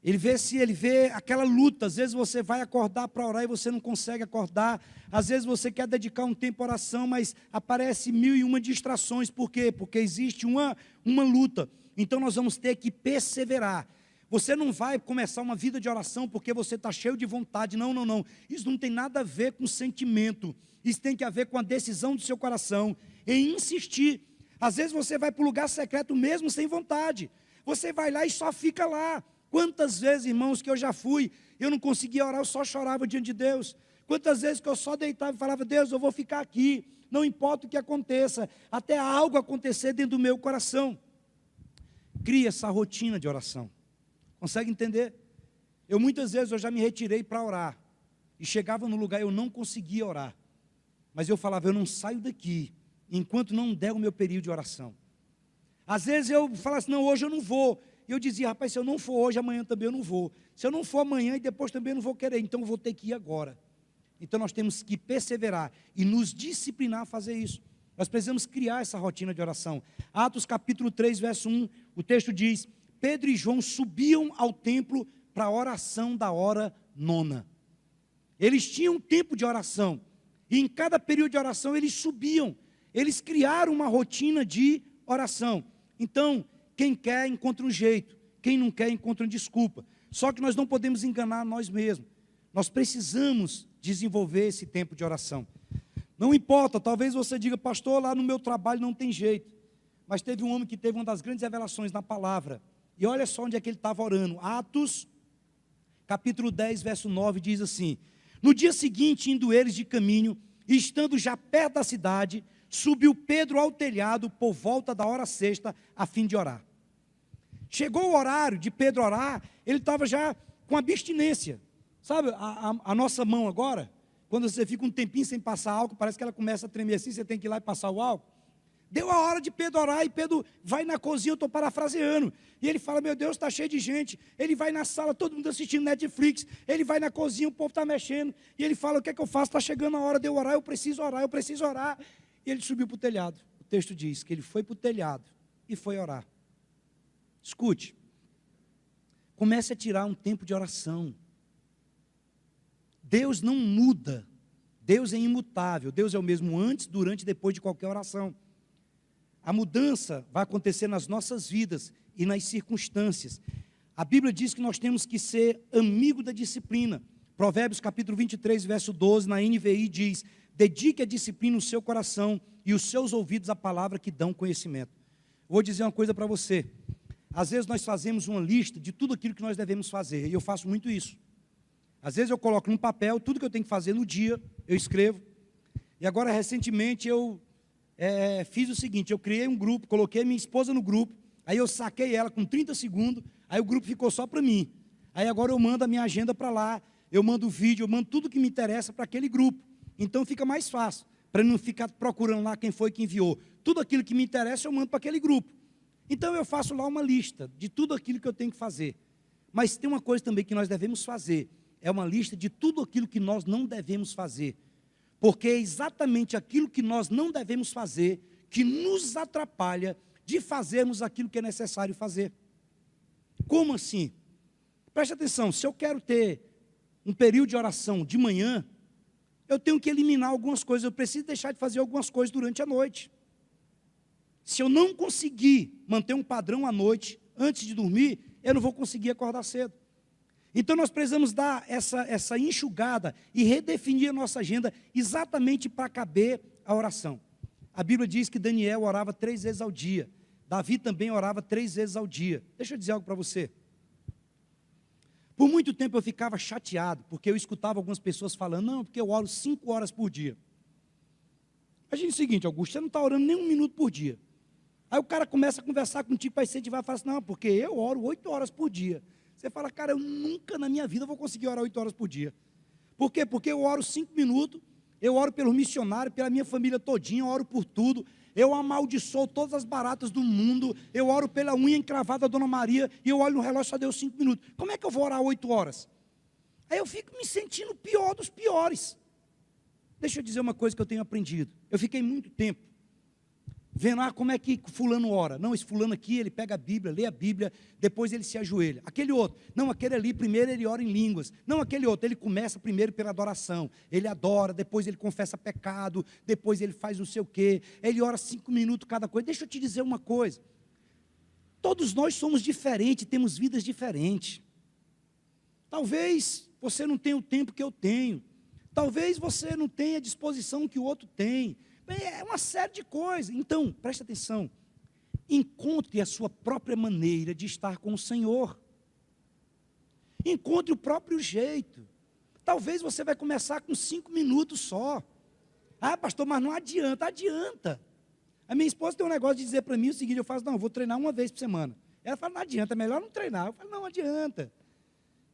Ele vê aquela luta. Às vezes você vai acordar para orar e você não consegue acordar. Às vezes você quer dedicar um tempo à oração, mas aparece 1001 distrações. Por quê? Porque existe uma luta. Então nós vamos ter que perseverar. Você não vai começar uma vida de oração porque você está cheio de vontade. Não. Isso não tem nada a ver com sentimento. Isso tem que a ver com a decisão do seu coração em insistir. Às vezes você vai para o lugar secreto mesmo sem vontade. Você vai lá e só fica lá. Quantas vezes, irmãos, que eu já fui, eu não conseguia orar, eu só chorava diante de Deus. Quantas vezes que eu só deitava e falava, Deus, eu vou ficar aqui. não importa o que aconteça, até algo acontecer dentro do meu coração. Cria essa rotina de oração. Consegue entender? Muitas vezes eu já me retirei para orar, e chegava no lugar e eu não conseguia orar, mas eu falava, eu não saio daqui, enquanto não der o meu período de oração. Às vezes eu falava assim, não, hoje eu não vou. E eu dizia, rapaz, se eu não for hoje, amanhã também eu não vou. Se eu não for amanhã e depois também eu não vou querer, então eu vou ter que ir agora. Então nós temos que perseverar e nos disciplinar a fazer isso. Nós precisamos criar essa rotina de oração. Atos capítulo 3, verso 1, o texto diz, Pedro e João subiam ao templo para a oração da hora nona. Eles tinham um tempo de oração, e em cada período de oração eles subiam. Eles criaram uma rotina de oração. Então, quem quer encontra um jeito, quem não quer encontra uma desculpa. Só que nós não podemos enganar nós mesmos. Nós precisamos desenvolver esse tempo de oração. Não importa, talvez você diga, pastor, lá no meu trabalho não tem jeito. Mas teve um homem que teve uma das grandes revelações na palavra. E olha só onde é que ele estava orando. Atos, capítulo 10, verso 9, diz assim, no dia seguinte, indo eles de caminho, e estando já perto da cidade, subiu Pedro ao telhado por volta da hora sexta, a fim de orar. Chegou o horário de Pedro orar, ele estava já com abstinência. Sabe a nossa mão agora? Quando você fica um tempinho sem passar álcool, parece que ela começa a tremer assim, você tem que ir lá e passar o álcool. Deu a hora de Pedro orar, e Pedro vai na cozinha, eu estou parafraseando, e ele fala, meu Deus, está cheio de gente. Ele vai na sala, todo mundo assistindo Netflix, ele vai na cozinha, o povo está mexendo, e ele fala, o que é que eu faço? Está chegando a hora de eu orar, eu preciso orar, eu preciso orar. E ele subiu para o telhado. O texto diz que ele foi para o telhado e foi orar. Escute, comece a tirar um tempo de oração. Deus não muda, Deus é imutável, Deus é o mesmo antes, durante e depois de qualquer oração. A mudança vai acontecer nas nossas vidas e nas circunstâncias. A Bíblia diz que nós temos que ser amigo da disciplina. Provérbios capítulo 23, verso 12, na NVI diz, dedique a disciplina no seu coração e os seus ouvidos à palavra que dão conhecimento. Vou dizer uma coisa para você. Às vezes nós fazemos uma lista de tudo aquilo que nós devemos fazer, e eu faço muito isso. Às vezes eu coloco num papel tudo que eu tenho que fazer no dia, eu escrevo. E agora, recentemente, eu fiz o seguinte, eu criei um grupo, coloquei minha esposa no grupo, aí eu saquei ela com 30 segundos, aí o grupo ficou só para mim. Aí agora eu mando a minha agenda para lá, eu mando o vídeo, eu mando tudo que me interessa para aquele grupo. Então fica mais fácil, para não ficar procurando lá quem foi que enviou. Tudo aquilo que me interessa eu mando para aquele grupo. Então eu faço lá uma lista de tudo aquilo que eu tenho que fazer. Mas tem uma coisa também que nós devemos fazer, é uma lista de tudo aquilo que nós não devemos fazer. Porque é exatamente aquilo que nós não devemos fazer que nos atrapalha de fazermos aquilo que é necessário fazer. Como assim? Preste atenção, se eu quero ter um período de oração de manhã, eu tenho que eliminar algumas coisas, eu preciso deixar de fazer algumas coisas durante a noite. Se eu não conseguir manter um padrão à noite, antes de dormir, eu não vou conseguir acordar cedo. Então nós precisamos dar essa enxugada e redefinir a nossa agenda exatamente para caber a oração. A Bíblia diz que Daniel orava 3 vezes ao dia. Davi também orava 3 vezes ao dia. Deixa eu dizer algo para você. Por muito tempo eu ficava chateado, porque eu escutava algumas pessoas falando, não, porque eu oro 5 horas por dia. Imagina o seguinte, Augusto, você não está orando nem 1 minuto por dia. Aí o cara começa a conversar contigo para incentivar e fala assim, não, porque eu oro 8 horas por dia. Você fala, cara, eu nunca na minha vida vou conseguir orar 8 horas por dia. Por quê? Porque eu oro 5 minutos, eu oro pelo missionário, pela minha família todinha, eu oro por tudo, eu amaldiçoo todas as baratas do mundo, eu oro pela unha encravada da Dona Maria, e eu olho no relógio, só deu 5 minutos. Como é que eu vou orar 8 horas? Aí eu fico me sentindo pior dos piores. Deixa eu dizer uma coisa que eu tenho aprendido. Eu fiquei muito tempo vendo, como é que fulano ora. Não, esse fulano aqui, ele pega a Bíblia, lê a Bíblia, depois ele se ajoelha. Aquele outro, não, aquele ali, primeiro ele ora em línguas. Não, aquele outro, ele começa primeiro pela adoração. Ele adora, depois ele confessa pecado, depois ele faz não sei o quê. Ele ora 5 minutos cada coisa. Deixa eu te dizer uma coisa. Todos nós somos diferentes, temos vidas diferentes. Talvez você não tenha o tempo que eu tenho. Talvez você não tenha a disposição que o outro tem. É uma série de coisas. Então, preste atenção. Encontre a sua própria maneira de estar com o Senhor. Encontre o próprio jeito. Talvez você vai começar com 5 minutos só. Ah, pastor, mas não adianta. Adianta. A minha esposa tem um negócio de dizer para mim o seguinte, eu faço, não, eu vou treinar uma vez por semana. Ela fala, não adianta, é melhor não treinar. Eu falo, não adianta.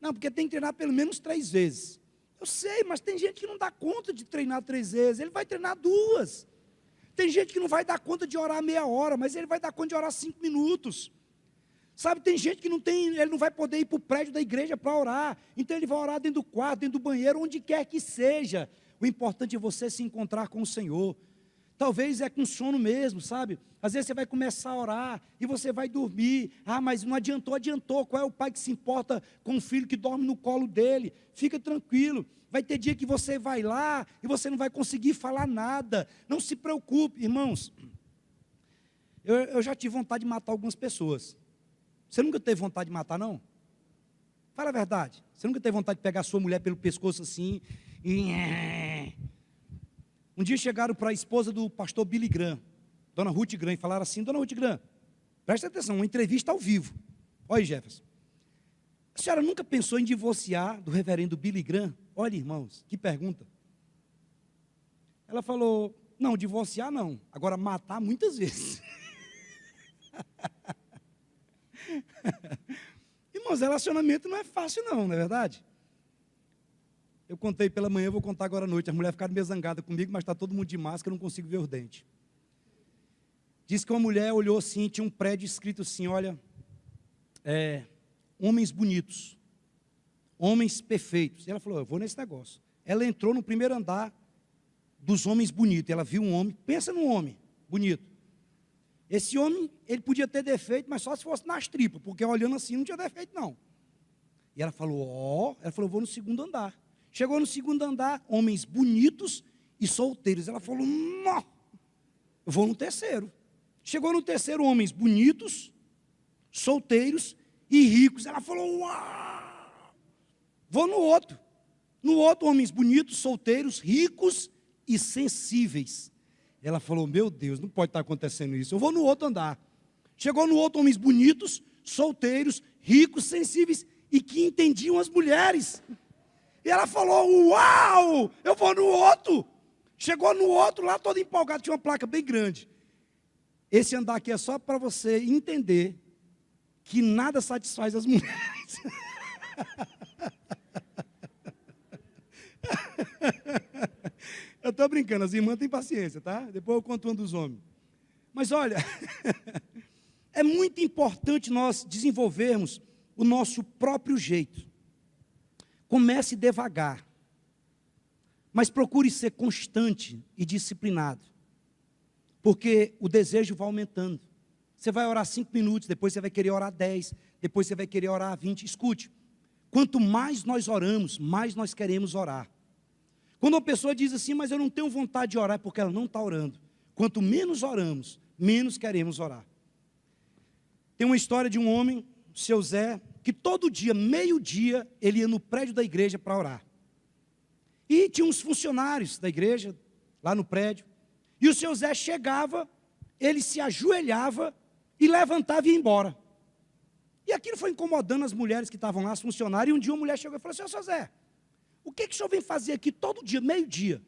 Não, porque tem que treinar pelo menos 3 vezes. Eu sei, mas tem gente que não dá conta de treinar 3 vezes, ele vai treinar 2. Tem gente que não vai dar conta de orar meia hora, mas ele vai dar conta de orar 5 minutos. Sabe, tem gente que ele não vai poder ir para o prédio da igreja para orar, então ele vai orar dentro do quarto, dentro do banheiro, onde quer que seja. O importante é você se encontrar com o Senhor. Talvez é com sono mesmo, sabe? Às vezes você vai começar a orar e você vai dormir. Ah, mas não adiantou, adiantou. Qual é o pai que se importa com o filho que dorme no colo dele? Fica tranquilo. Vai ter dia que você vai lá e você não vai conseguir falar nada. Não se preocupe, irmãos. Eu já tive vontade de matar algumas pessoas. Você nunca teve vontade de matar, não? Fala a verdade. Você nunca teve vontade de pegar a sua mulher pelo pescoço assim e... Um dia chegaram para a esposa do pastor Billy Graham, dona Ruth Graham, e falaram assim, dona Ruth Graham, presta atenção, uma entrevista ao vivo. Olha aí, Jefferson. A senhora nunca pensou em divorciar do reverendo Billy Graham? Olha, irmãos, que pergunta. Ela falou, não, divorciar não, agora matar muitas vezes. Irmãos, relacionamento não é fácil não é verdade? Eu contei pela manhã, eu vou contar agora à noite. As mulheres ficaram meio zangadas comigo, mas está todo mundo de máscara, eu não consigo ver os dentes. Diz que uma mulher olhou assim, tinha um prédio escrito assim, olha, homens bonitos, homens perfeitos. E ela falou, eu vou nesse negócio. Ela entrou no primeiro andar dos homens bonitos. Ela viu um homem, pensa num homem bonito. Esse homem, ele podia ter defeito, mas só se fosse nas tripas, porque olhando assim não tinha defeito não. E ela falou, vou no segundo andar. Chegou no segundo andar, homens bonitos e solteiros. Ela falou, não, eu vou no terceiro. Chegou no terceiro, homens bonitos, solteiros e ricos. Ela falou, uau, vou no outro. No outro, homens bonitos, solteiros, ricos e sensíveis. Ela falou, meu Deus, não pode estar acontecendo isso. Eu vou no outro andar. Chegou no outro, homens bonitos, solteiros, ricos, sensíveis e que entendiam as mulheres. E ela falou, uau, eu vou no outro. Chegou no outro, lá todo empolgado, tinha uma placa bem grande. Esse andar aqui é só para você entender que nada satisfaz as mulheres. Eu estou brincando, as irmãs têm paciência, tá? Depois eu conto um dos homens. Mas olha, é muito importante nós desenvolvermos o nosso próprio jeito. Comece devagar, mas procure ser constante e disciplinado, porque o desejo vai aumentando. Você vai orar 5 minutos, depois você vai querer orar 10, depois você vai querer orar 20. Escute, quanto mais nós oramos, mais nós queremos orar. Quando uma pessoa diz assim, mas eu não tenho vontade de orar, é porque ela não está orando. Quanto menos oramos, menos queremos orar. Tem uma história de um homem, seu Zé, que todo dia, meio-dia, ele ia no prédio da igreja para orar. E tinha uns funcionários da igreja, lá no prédio, e o seu Zé chegava, ele se ajoelhava e levantava e ia embora. E aquilo foi incomodando as mulheres que estavam lá, as funcionárias, e um dia uma mulher chegou e falou assim, seu Zé, o que o senhor vem fazer aqui todo dia, meio-dia?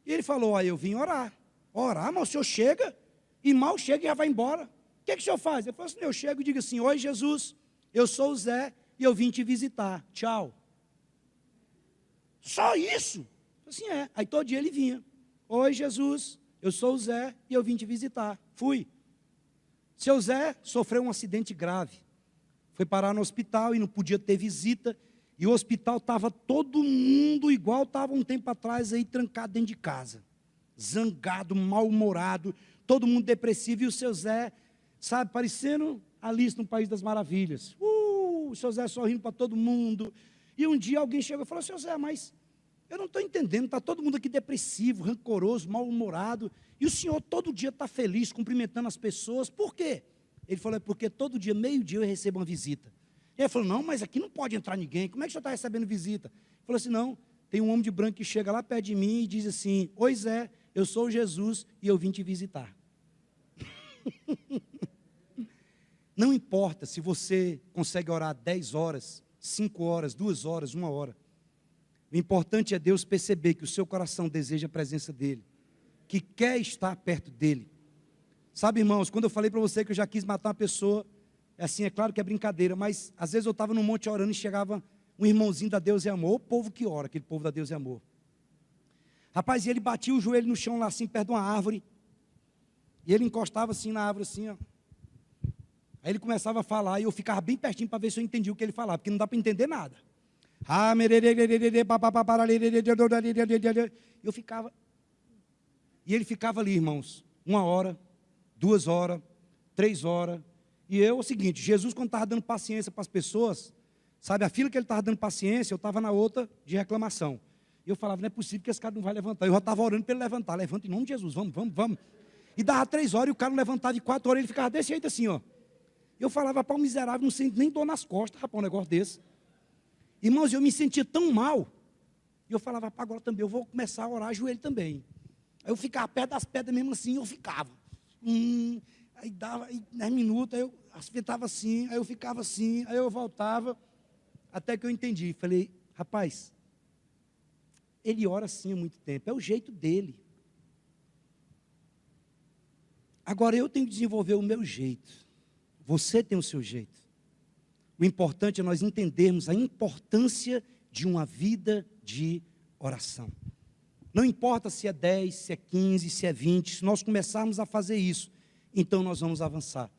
E ele falou, eu vim orar. Orar, mas o senhor chega, e mal chega e já vai embora. O que o senhor faz? Ele falou assim, eu chego e digo assim, oi Jesus, eu sou o Zé e eu vim te visitar. Tchau. Só isso? Assim Aí todo dia ele vinha. Oi, Jesus, eu sou o Zé e eu vim te visitar. Fui. Seu Zé sofreu um acidente grave. Foi parar no hospital e não podia ter visita. E o hospital estava todo mundo igual estava um tempo atrás aí, trancado dentro de casa. Zangado, mal-humorado, todo mundo depressivo. E o seu Zé, sabe, parecendo Alice no País das Maravilhas. O seu Zé sorrindo para todo mundo. E um dia alguém chegou e falou, seu Zé, mas eu não estou entendendo, está todo mundo aqui depressivo, rancoroso, mal-humorado, e o senhor todo dia está feliz, cumprimentando as pessoas, por quê? Ele falou, é porque todo dia, meio-dia, eu recebo uma visita. E ele falou, não, mas aqui não pode entrar ninguém, como é que o senhor está recebendo visita? Ele falou assim, não, tem um homem de branco que chega lá perto de mim e diz assim, oi Zé, eu sou Jesus e eu vim te visitar. Não importa se você consegue orar 10 horas, 5 horas, 2 horas, 1 hora. O importante é Deus perceber que o seu coração deseja a presença dEle, que quer estar perto dEle. Sabe, irmãos, quando eu falei para você que eu já quis matar uma pessoa, assim, é claro que é brincadeira, mas às vezes eu estava no monte orando e chegava um irmãozinho da Deus e Amor, o povo que ora, aquele povo da Deus e Amor. Rapaz, e ele batia o joelho no chão lá assim, perto de uma árvore, e ele encostava assim na árvore assim, ó. Aí ele começava a falar e eu ficava bem pertinho para ver se eu entendia o que ele falava, porque não dá para entender nada. Eu ficava, e ele ficava ali, irmãos, 1 hora, 2 horas, 3 horas, e eu, o seguinte, Jesus quando estava dando paciência para as pessoas, sabe, a fila que ele estava dando paciência, eu estava na outra de reclamação, e eu falava, não é possível que esse cara não vai levantar, eu já estava orando para ele levantar, levanta em nome de Jesus, vamos, e dava 3 horas, e o cara não levantava, e 4 horas, ele ficava desse jeito assim, ó, eu falava, para o miserável, não sei nem dor nas costas, rapaz, um negócio desse. Irmãos, eu me sentia tão mal, e eu falava, para agora também, eu vou começar a orar a joelho também. Aí eu ficava perto das pedras mesmo assim, eu ficava. Aí dava 10 minutos, aí eu aspetava assim, aí eu ficava assim, aí eu voltava, até que eu entendi. Falei, rapaz, ele ora assim há muito tempo, é o jeito dele. Agora eu tenho que desenvolver o meu jeito, você tem o seu jeito. O importante é nós entendermos a importância de uma vida de oração. Não importa se é 10, se é 15, se é 20, se nós começarmos a fazer isso, então nós vamos avançar.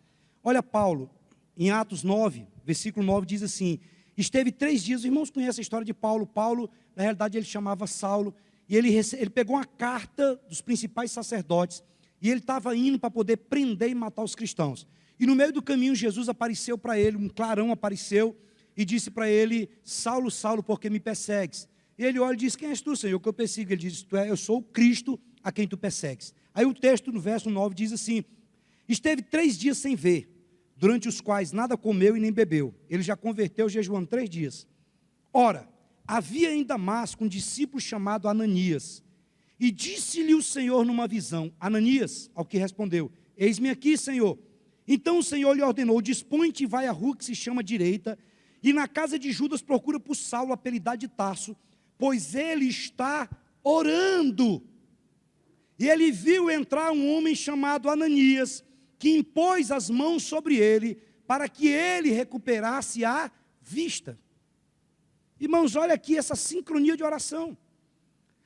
Olha Paulo, em Atos 9, versículo 9, diz assim, esteve 3 dias, os irmãos conhecem a história de Paulo, na realidade ele chamava Saulo, e ele pegou uma carta dos principais sacerdotes, e ele estava indo para poder prender e matar os cristãos. E no meio do caminho Jesus apareceu para ele, um clarão apareceu, e disse para ele, Saulo, Saulo, por que me persegues? E ele olha e diz, quem és tu, Senhor, que eu persigo? Ele diz, eu sou o Cristo a quem tu persegues. Aí o texto no verso 9 diz assim, esteve 3 dias sem ver, durante os quais nada comeu e nem bebeu. Ele já converteu jejuando 3 dias. Ora, havia em Damasco um discípulo chamado Ananias, e disse-lhe o Senhor numa visão, Ananias, ao que respondeu, eis-me aqui, Senhor. Então o Senhor lhe ordenou, dispõe-te e vai à rua que se chama Direita, e na casa de Judas procura por Saulo, apelidado de Tarso, pois ele está orando. E ele viu entrar um homem chamado Ananias, que impôs as mãos sobre ele, para que ele recuperasse a vista. Irmãos, olha aqui essa sincronia de oração.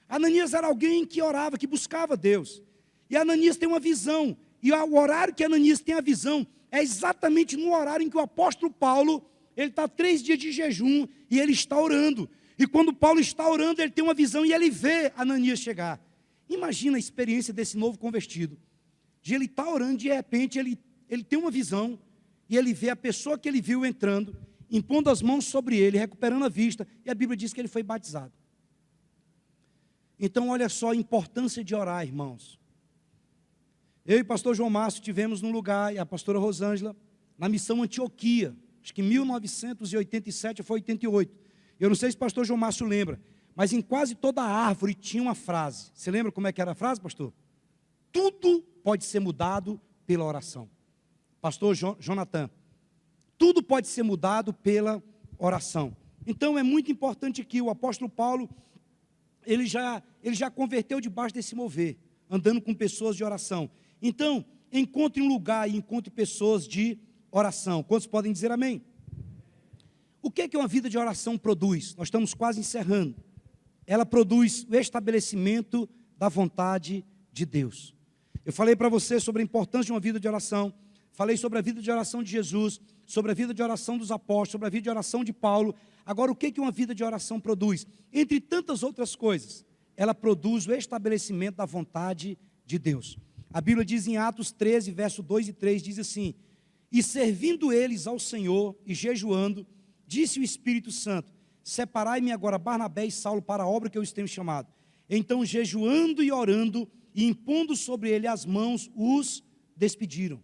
Ananias era alguém que orava, que buscava Deus. E Ananias tem uma visão. E o horário que Ananias tem a visão é exatamente no horário em que o apóstolo Paulo, ele está 3 dias de jejum e ele está orando. E quando Paulo está orando, ele tem uma visão e ele vê Ananias chegar. Imagina a experiência desse novo convertido. De ele estar orando, de repente ele tem uma visão e ele vê a pessoa que ele viu entrando, impondo as mãos sobre ele, recuperando a vista, e a Bíblia diz que ele foi batizado. Então olha só a importância de orar, irmãos. Eu e o pastor João Márcio tivemos num lugar, e a pastora Rosângela, na missão Antioquia, acho que em 1987 ou 88. Eu não sei se o pastor João Márcio lembra, mas em quase toda a árvore tinha uma frase. Você lembra como é que era a frase, pastor? Tudo pode ser mudado pela oração. Pastor Jonathan, tudo pode ser mudado pela oração. Então é muito importante que o apóstolo Paulo, ele já converteu debaixo desse mover, andando com pessoas de oração. Então, encontre um lugar e encontre pessoas de oração. Quantos podem dizer amém? O que é que uma vida de oração produz? Nós estamos quase encerrando. Ela produz o estabelecimento da vontade de Deus. Eu falei para você sobre a importância de uma vida de oração, falei sobre a vida de oração de Jesus, sobre a vida de oração dos apóstolos, sobre a vida de oração de Paulo. Agora, o que é que uma vida de oração produz? Entre tantas outras coisas, ela produz o estabelecimento da vontade de Deus. A Bíblia diz em Atos 13, verso 2 e 3, diz assim, e servindo eles ao Senhor e jejuando, disse o Espírito Santo, separai-me agora Barnabé e Saulo para a obra que eu os tenho chamado. Então, jejuando e orando, e impondo sobre ele as mãos, os despediram.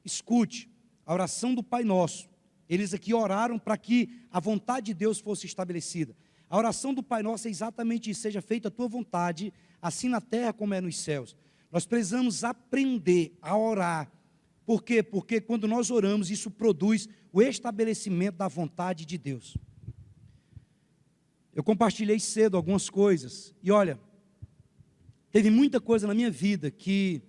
Escute, a oração do Pai Nosso, eles aqui oraram para que a vontade de Deus fosse estabelecida. A oração do Pai Nosso é exatamente isso, seja feita a tua vontade, assim na terra como é nos céus. Nós precisamos aprender a orar. Por quê? Porque quando nós oramos, isso produz o estabelecimento da vontade de Deus. Eu compartilhei cedo algumas coisas. E olha, teve muita coisa na minha vida que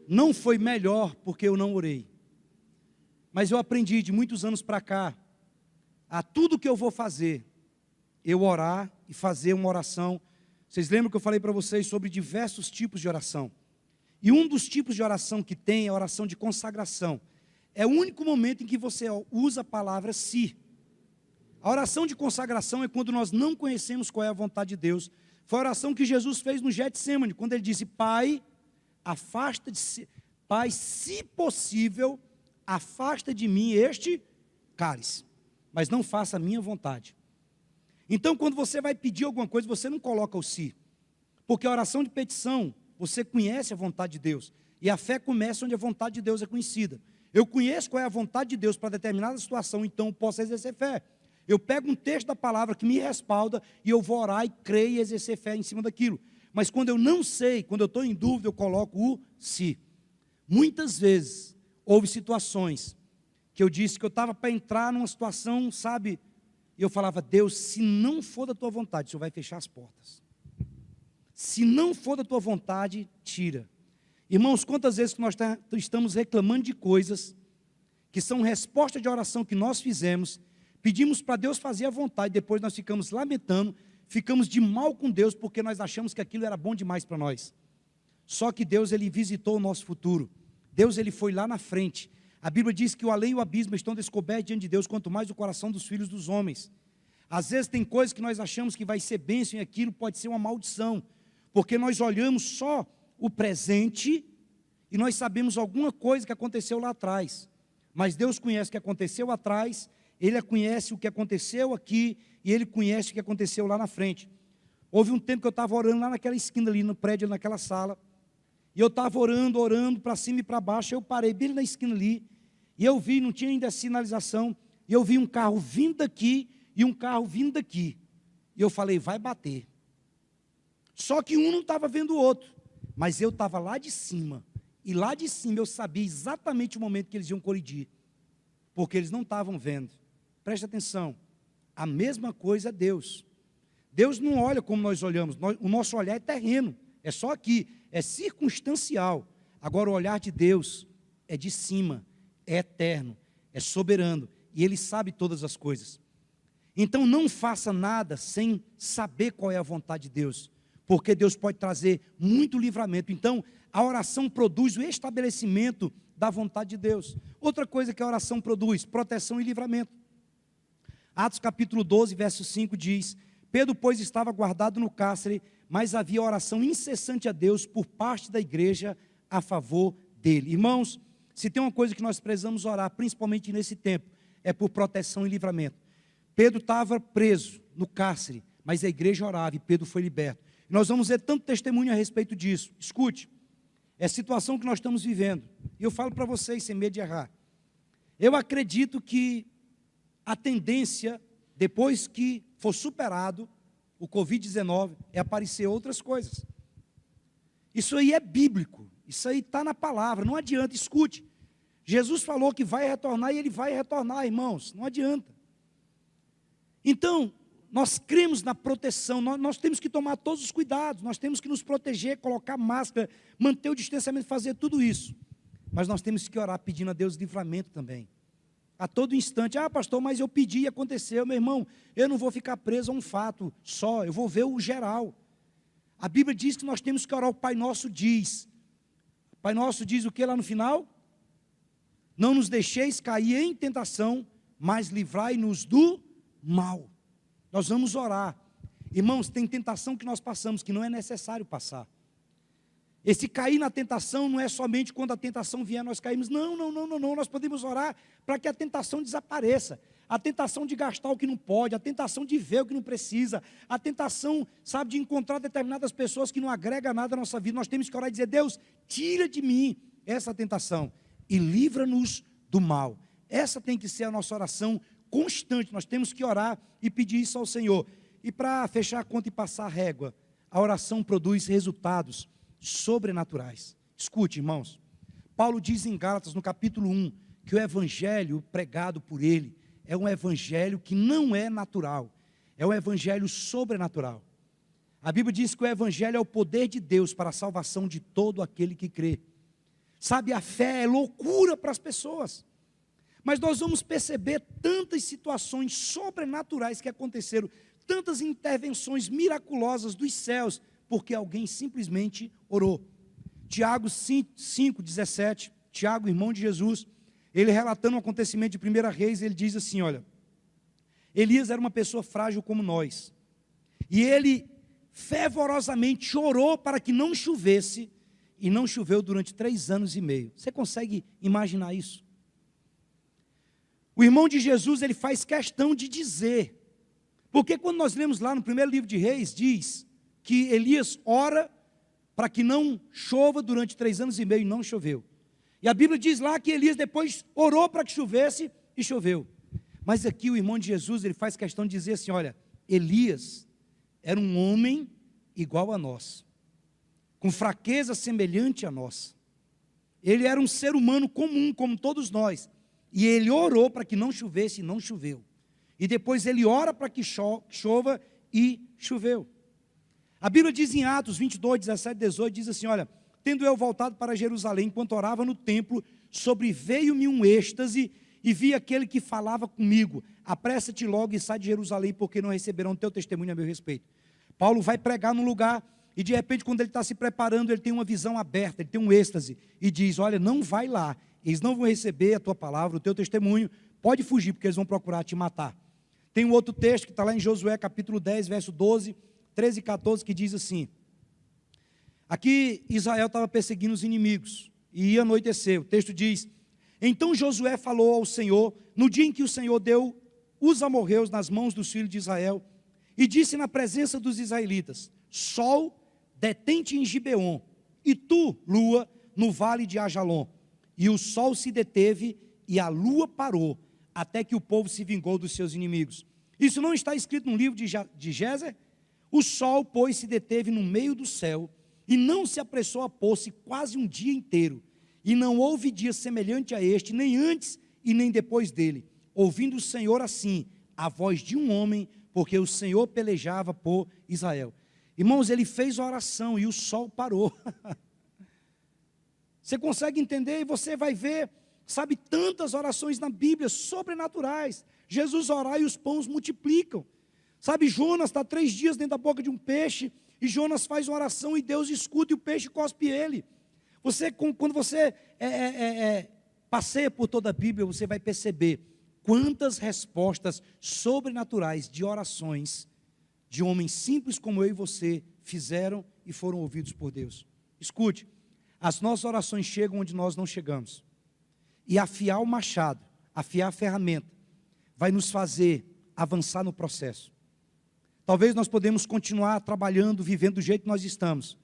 não foi melhor porque eu não orei. Mas eu aprendi de muitos anos para cá, a tudo que eu vou fazer, eu orar e fazer uma oração. Vocês lembram que eu falei para vocês sobre diversos tipos de oração? E um dos tipos de oração que tem é a oração de consagração. É o único momento em que você usa a palavra si. A oração de consagração é quando nós não conhecemos qual é a vontade de Deus. Foi a oração que Jesus fez no Getsêmani, quando ele disse: Pai, Pai, se possível, afasta de mim este cálice, mas não faça a minha vontade. Então, quando você vai pedir alguma coisa, você não coloca o si, porque a oração de petição, você conhece a vontade de Deus, e a fé começa onde a vontade de Deus é conhecida. Eu conheço qual é a vontade de Deus para determinada situação, então eu posso exercer fé. Eu pego um texto da palavra que me respalda, e eu vou orar e crer e exercer fé em cima daquilo. Mas quando eu não sei, quando eu estou em dúvida, eu coloco o si. Muitas vezes, houve situações que eu disse que eu estava para entrar numa situação, sabe, e eu falava: Deus, se não for da tua vontade, o Senhor vai fechar as portas. Se não for da tua vontade, tira. Irmãos, quantas vezes que nós estamos reclamando de coisas que são resposta de oração que nós fizemos, pedimos para Deus fazer a vontade, depois nós ficamos lamentando, ficamos de mal com Deus, porque nós achamos que aquilo era bom demais para nós. Só que Deus, Ele visitou o nosso futuro. Deus, Ele foi lá na frente. A Bíblia diz que o além e o abismo estão descobertos diante de Deus, quanto mais o coração dos filhos dos homens. Às vezes tem coisas que nós achamos que vai ser bênção e aquilo pode ser uma maldição, porque nós olhamos só o presente e nós sabemos alguma coisa que aconteceu lá atrás. Mas Deus conhece o que aconteceu atrás, Ele conhece o que aconteceu aqui e Ele conhece o que aconteceu lá na frente. Houve um tempo que eu estava orando lá naquela esquina ali, no prédio, naquela sala, e eu estava orando para cima e para baixo. Eu parei bem na esquina ali, e eu vi, não tinha ainda sinalização, e eu vi um carro vindo daqui e um carro vindo daqui, e eu falei: vai bater. Só que um não estava vendo o outro, mas eu estava lá de cima, e lá de cima eu sabia exatamente o momento que eles iam colidir, porque eles não estavam vendo. Preste atenção, a mesma coisa é Deus. Deus não olha como nós olhamos, o nosso olhar é terreno, é só aqui, é circunstancial. Agora o olhar de Deus é de cima, é eterno, é soberano, e Ele sabe todas as coisas. Então não faça nada sem saber qual é a vontade de Deus, porque Deus pode trazer muito livramento. Então a oração produz o estabelecimento da vontade de Deus. Outra coisa que a oração produz: proteção e livramento. Atos capítulo 12, verso 5 diz: Pedro, pois, estava guardado no cárcere, mas havia oração incessante a Deus por parte da igreja a favor dele. Irmãos, se tem uma coisa que nós precisamos orar, principalmente nesse tempo, é por proteção e livramento. Pedro estava preso no cárcere, mas a igreja orava e Pedro foi liberto. Nós vamos ver tanto testemunho a respeito disso. Escute, é a situação que nós estamos vivendo, e eu falo para vocês sem medo de errar. Eu acredito que a tendência, depois que for superado o Covid-19, é aparecer outras coisas. Isso aí é bíblico, isso aí está na palavra, não adianta. Escute, Jesus falou que vai retornar e Ele vai retornar, irmãos, não adianta. Então, nós cremos na proteção, nós temos que tomar todos os cuidados, nós temos que nos proteger, colocar máscara, manter o distanciamento, fazer tudo isso. Mas nós temos que orar pedindo a Deus livramento também. A todo instante: ah, pastor, mas eu pedi e aconteceu. Meu irmão, eu não vou ficar preso a um fato só, eu vou ver o geral. A Bíblia diz que nós temos que orar. O Pai Nosso diz. O Pai Nosso diz o que lá no final? Não nos deixeis cair em tentação, mas livrai-nos do mal. Nós vamos orar. Irmãos, tem tentação que nós passamos, que não é necessário passar. Esse cair na tentação não é somente quando a tentação vier, nós caímos. Não, nós podemos orar para que a tentação desapareça. A tentação de gastar o que não pode, a tentação de ver o que não precisa, a tentação, sabe, de encontrar determinadas pessoas que não agregam nada à nossa vida. Nós temos que orar e dizer: Deus, tira de mim essa tentação e livra-nos do mal. Essa tem que ser a nossa oração constante. Nós temos que orar e pedir isso ao Senhor. E para fechar a conta e passar a régua, a oração produz resultados sobrenaturais. Escute, irmãos, Paulo diz em Gálatas, no capítulo 1, que o evangelho pregado por ele é um evangelho que não é natural, é um evangelho sobrenatural. A Bíblia diz que o evangelho é o poder de Deus para a salvação de todo aquele que crê. Sabe, a fé é loucura para as pessoas. Mas nós vamos perceber tantas situações sobrenaturais que aconteceram, tantas intervenções miraculosas dos céus, porque alguém simplesmente orou. Tiago 5:17, Tiago, irmão de Jesus, ele relatando um acontecimento de 1 Reis, ele diz assim, olha, Elias era uma pessoa frágil como nós, e ele fervorosamente orou para que não chovesse, e não choveu durante 3 anos e meio. Você consegue imaginar isso? O irmão de Jesus, ele faz questão de dizer, porque quando nós lemos lá no primeiro livro de Reis, diz que Elias ora para que não chova durante 3 anos e meio, e não choveu. E a Bíblia diz lá que Elias depois orou para que chovesse, e choveu. Mas aqui o irmão de Jesus, ele faz questão de dizer assim, olha, Elias era um homem igual a nós, com fraqueza semelhante a nós. Ele era um ser humano comum, como todos nós. E ele orou para que não chovesse, e não choveu. E depois ele ora para que chova, e choveu. A Bíblia diz em Atos 22, 17, 18, diz assim, olha, tendo eu voltado para Jerusalém, enquanto orava no templo, sobreveio-me um êxtase, e vi aquele que falava comigo, apressa-te logo e sai de Jerusalém, porque não receberão teu testemunho a meu respeito. Paulo vai pregar num lugar, e de repente quando ele está se preparando, ele tem uma visão aberta, ele tem um êxtase, e diz, olha, não vai lá, eles não vão receber a tua palavra, o teu testemunho, pode fugir, porque eles vão procurar te matar. Tem um outro texto que está lá em Josué, capítulo 10, verso 12, 13 e 14, que diz assim, aqui Israel estava perseguindo os inimigos, e ia anoitecer, o texto diz, então Josué falou ao Senhor, no dia em que o Senhor deu os amorreus nas mãos dos filhos de Israel, e disse na presença dos israelitas, sol, detente em Gibeon, e tu, lua, no vale de Ajalon. E o sol se deteve, e a lua parou, até que o povo se vingou dos seus inimigos. Isso não está escrito no livro de Géser? O sol, pois, se deteve no meio do céu, e não se apressou a pôr-se quase um dia inteiro, e não houve dia semelhante a este, nem antes e nem depois dele, ouvindo o Senhor assim, a voz de um homem, porque o Senhor pelejava por Israel. Irmãos, ele fez a oração e o sol parou. Você consegue entender? E você vai ver, sabe, tantas orações na Bíblia, sobrenaturais. Jesus orar e os pães multiplicam. Sabe, Jonas está 3 dias dentro da boca de um peixe, e Jonas faz uma oração e Deus escuta e o peixe cospe ele. Quando você passeia por toda a Bíblia, você vai perceber quantas respostas sobrenaturais de orações de homens simples como eu e você fizeram e foram ouvidos por Deus. Escute, as nossas orações chegam onde nós não chegamos. E afiar o machado, afiar a ferramenta, vai nos fazer avançar no processo. Talvez nós podemos continuar trabalhando, vivendo do jeito que nós estamos,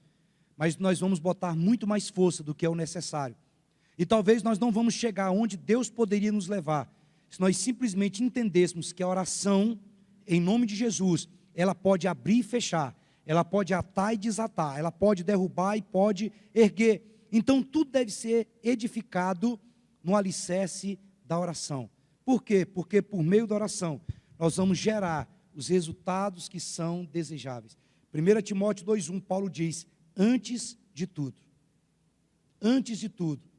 mas nós vamos botar muito mais força do que é o necessário. E talvez nós não vamos chegar onde Deus poderia nos levar, se nós simplesmente entendêssemos que a oração, em nome de Jesus, ela pode abrir e fechar, ela pode atar e desatar, ela pode derrubar e pode erguer. Então tudo deve ser edificado no alicerce da oração. Por quê? Porque por meio da oração, nós vamos gerar os resultados que são desejáveis. 1 Timóteo 2,1, Paulo diz, antes de tudo,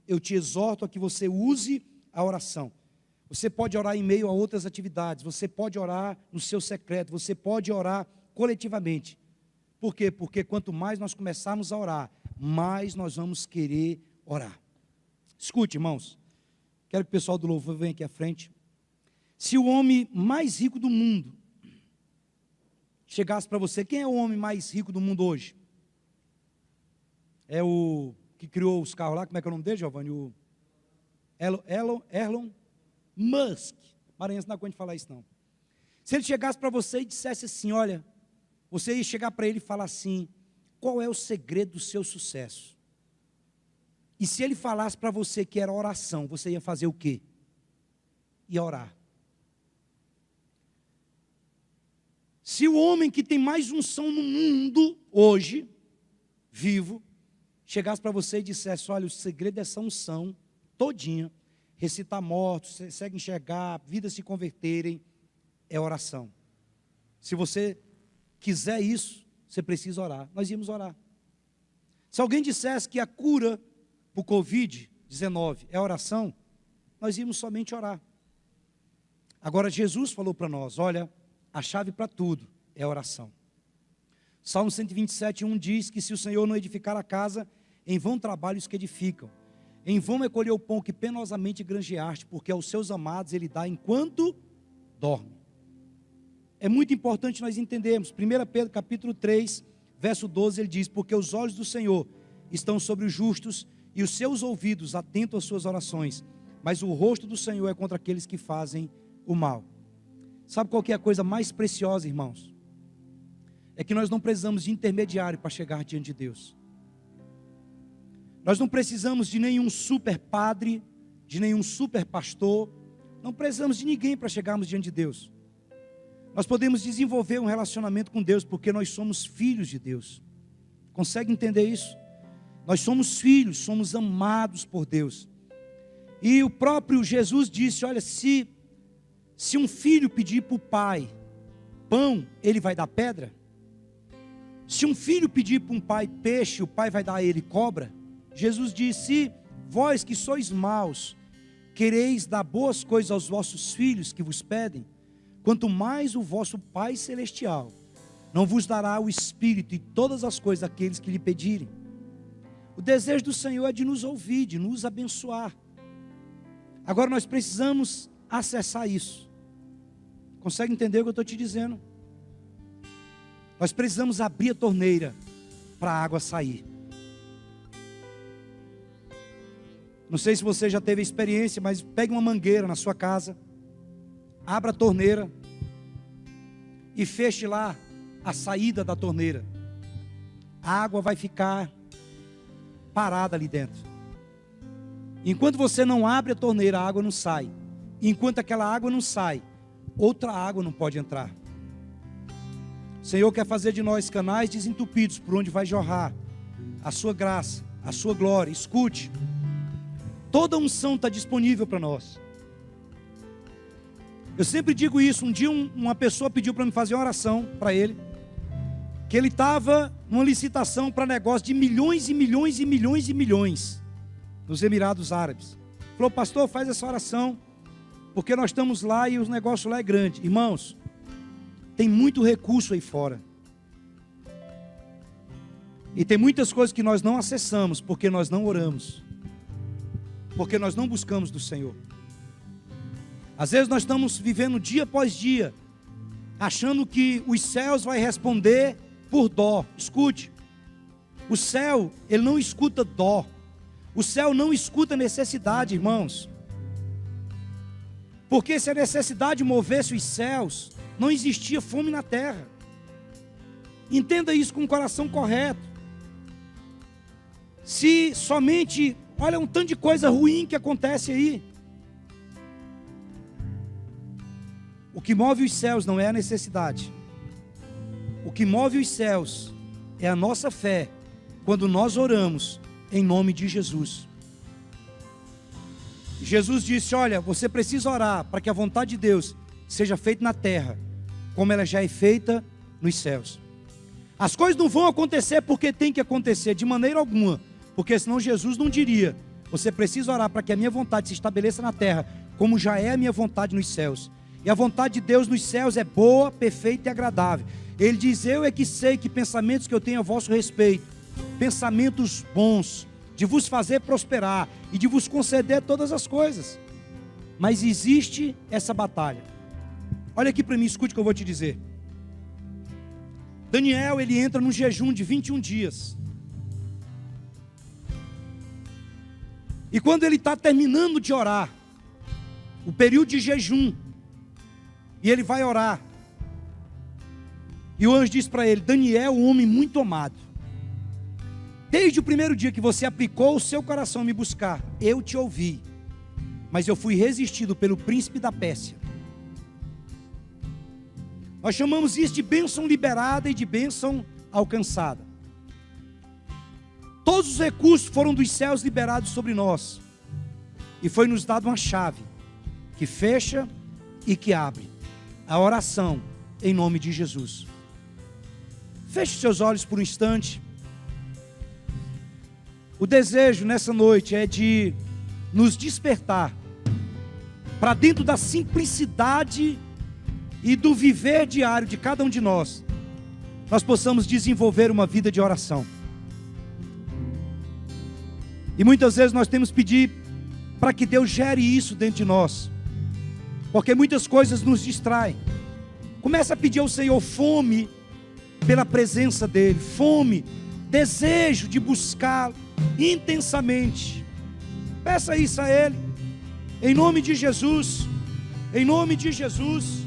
eu te exorto a que você use a oração. Você pode orar em meio a outras atividades, você pode orar no seu secreto, você pode orar coletivamente. Por quê? Porque quanto mais nós começarmos a orar, mais nós vamos querer orar. Escute, irmãos, quero que o pessoal do louvor venha aqui à frente. Se o homem mais rico do mundo chegasse para você, quem é o homem mais rico do mundo hoje? É o que criou os carros lá, como é que é o nome dele, Giovanni? O Elon Musk. Maranhense não dá conta de falar isso não. Se ele chegasse para você e dissesse assim, olha, você ia chegar para ele e falar assim, qual é o segredo do seu sucesso? E se ele falasse para você que era oração, você ia fazer o quê? Ia orar. Se o homem que tem mais unção no mundo, hoje, vivo, chegasse para você e dissesse, olha, o segredo dessa unção, todinha, ressuscitar mortos, segue enxergar, vidas se converterem, é oração. Se você quiser isso, você precisa orar. Nós íamos orar. Se alguém dissesse que a cura para o Covid-19 é oração, nós íamos somente orar. Agora Jesus falou para nós, olha, a chave para tudo é oração. Salmo 127:1 diz que se o Senhor não edificar a casa, em vão trabalham os que edificam. Em vão é colher o pão que penosamente granjeaste, porque aos seus amados ele dá enquanto dorme. É muito importante nós entendermos. 1 Pedro capítulo 3, verso 12, ele diz, porque os olhos do Senhor estão sobre os justos e os seus ouvidos atentos às suas orações, mas o rosto do Senhor é contra aqueles que fazem o mal. Sabe qual que é a coisa mais preciosa, irmãos? É que nós não precisamos de intermediário para chegar diante de Deus. Nós não precisamos de nenhum super padre, de nenhum super pastor, não precisamos de ninguém para chegarmos diante de Deus. Nós podemos desenvolver um relacionamento com Deus, porque nós somos filhos de Deus. Consegue entender isso? Nós somos filhos, somos amados por Deus. E o próprio Jesus disse, olha, se um filho pedir para o pai pão, ele vai dar pedra? Se um filho pedir para um pai peixe, o pai vai dar a ele cobra? Jesus disse, vós que sois maus, quereis dar boas coisas aos vossos filhos que vos pedem, quanto mais o vosso Pai Celestial não vos dará o Espírito e todas as coisas àqueles que lhe pedirem. O desejo do Senhor é de nos ouvir, de nos abençoar. Agora nós precisamos acessar isso. Consegue entender o que eu estou te dizendo? Nós precisamos abrir a torneira para a água sair. Não sei se você já teve experiência, mas pegue uma mangueira na sua casa, abra a torneira e feche lá a saída da torneira. A água vai ficar parada ali dentro. Enquanto você não abre a torneira, a água não sai. Enquanto aquela água não sai, outra água não pode entrar. O Senhor quer fazer de nós canais desentupidos por onde vai jorrar a sua graça, a sua glória. Escute, toda unção está disponível para nós. Eu sempre digo isso. Um dia uma pessoa pediu para me fazer uma oração para ele, que ele estava numa licitação para negócio de milhões e milhões e milhões e milhões nos Emirados Árabes. Falou, pastor, faz essa oração, porque nós estamos lá e o negócio lá é grande. Irmãos, tem muito recurso aí fora. E tem muitas coisas que nós não acessamos, porque nós não oramos, porque nós não buscamos do Senhor. Às vezes nós estamos vivendo dia após dia, achando que os céus vai responder por dó. Escute, o céu, ele não escuta dó. O céu não escuta necessidade, irmãos. Porque se a necessidade movesse os céus, não existia fome na terra. Entenda isso com o coração correto. Se somente, olha um tanto de coisa ruim que acontece aí. O que move os céus não é a necessidade. O que move os céus é a nossa fé, quando nós oramos em nome de Jesus. Jesus disse, olha, você precisa orar para que a vontade de Deus seja feita na terra, como ela já é feita nos céus. As coisas não vão acontecer porque tem que acontecer, de maneira alguma, porque senão Jesus não diria, você precisa orar para que a minha vontade se estabeleça na terra, como já é a minha vontade nos céus. E a vontade de Deus nos céus é boa, perfeita e agradável. Ele diz, eu é que sei que pensamentos que eu tenho a vosso respeito, pensamentos bons, de vos fazer prosperar e de vos conceder todas as coisas. Mas existe essa batalha. Olha aqui para mim, escute o que eu vou te dizer. Daniel, ele entra num jejum de 21 dias. E quando ele está terminando de orar, o período de jejum, e ele vai orar, e o anjo diz para ele, Daniel, um homem muito amado, desde o primeiro dia que você aplicou o seu coração a me buscar, eu te ouvi, mas eu fui resistido pelo príncipe da Pérsia. Nós chamamos isso de bênção liberada e de bênção alcançada. Todos os recursos foram dos céus liberados sobre nós, e foi nos dado uma chave, que fecha e que abre. A oração em nome de Jesus. Feche seus olhos por um instante. O desejo nessa noite é de nos despertar para dentro da simplicidade e do viver diário de cada um de nós, nós possamos desenvolver uma vida de oração. E muitas vezes nós temos que pedir para que Deus gere isso dentro de nós, porque muitas coisas nos distraem. Começa a pedir ao Senhor fome pela presença dEle, fome, desejo de buscá-lo intensamente. Peça isso a Ele, em nome de Jesus, em nome de Jesus.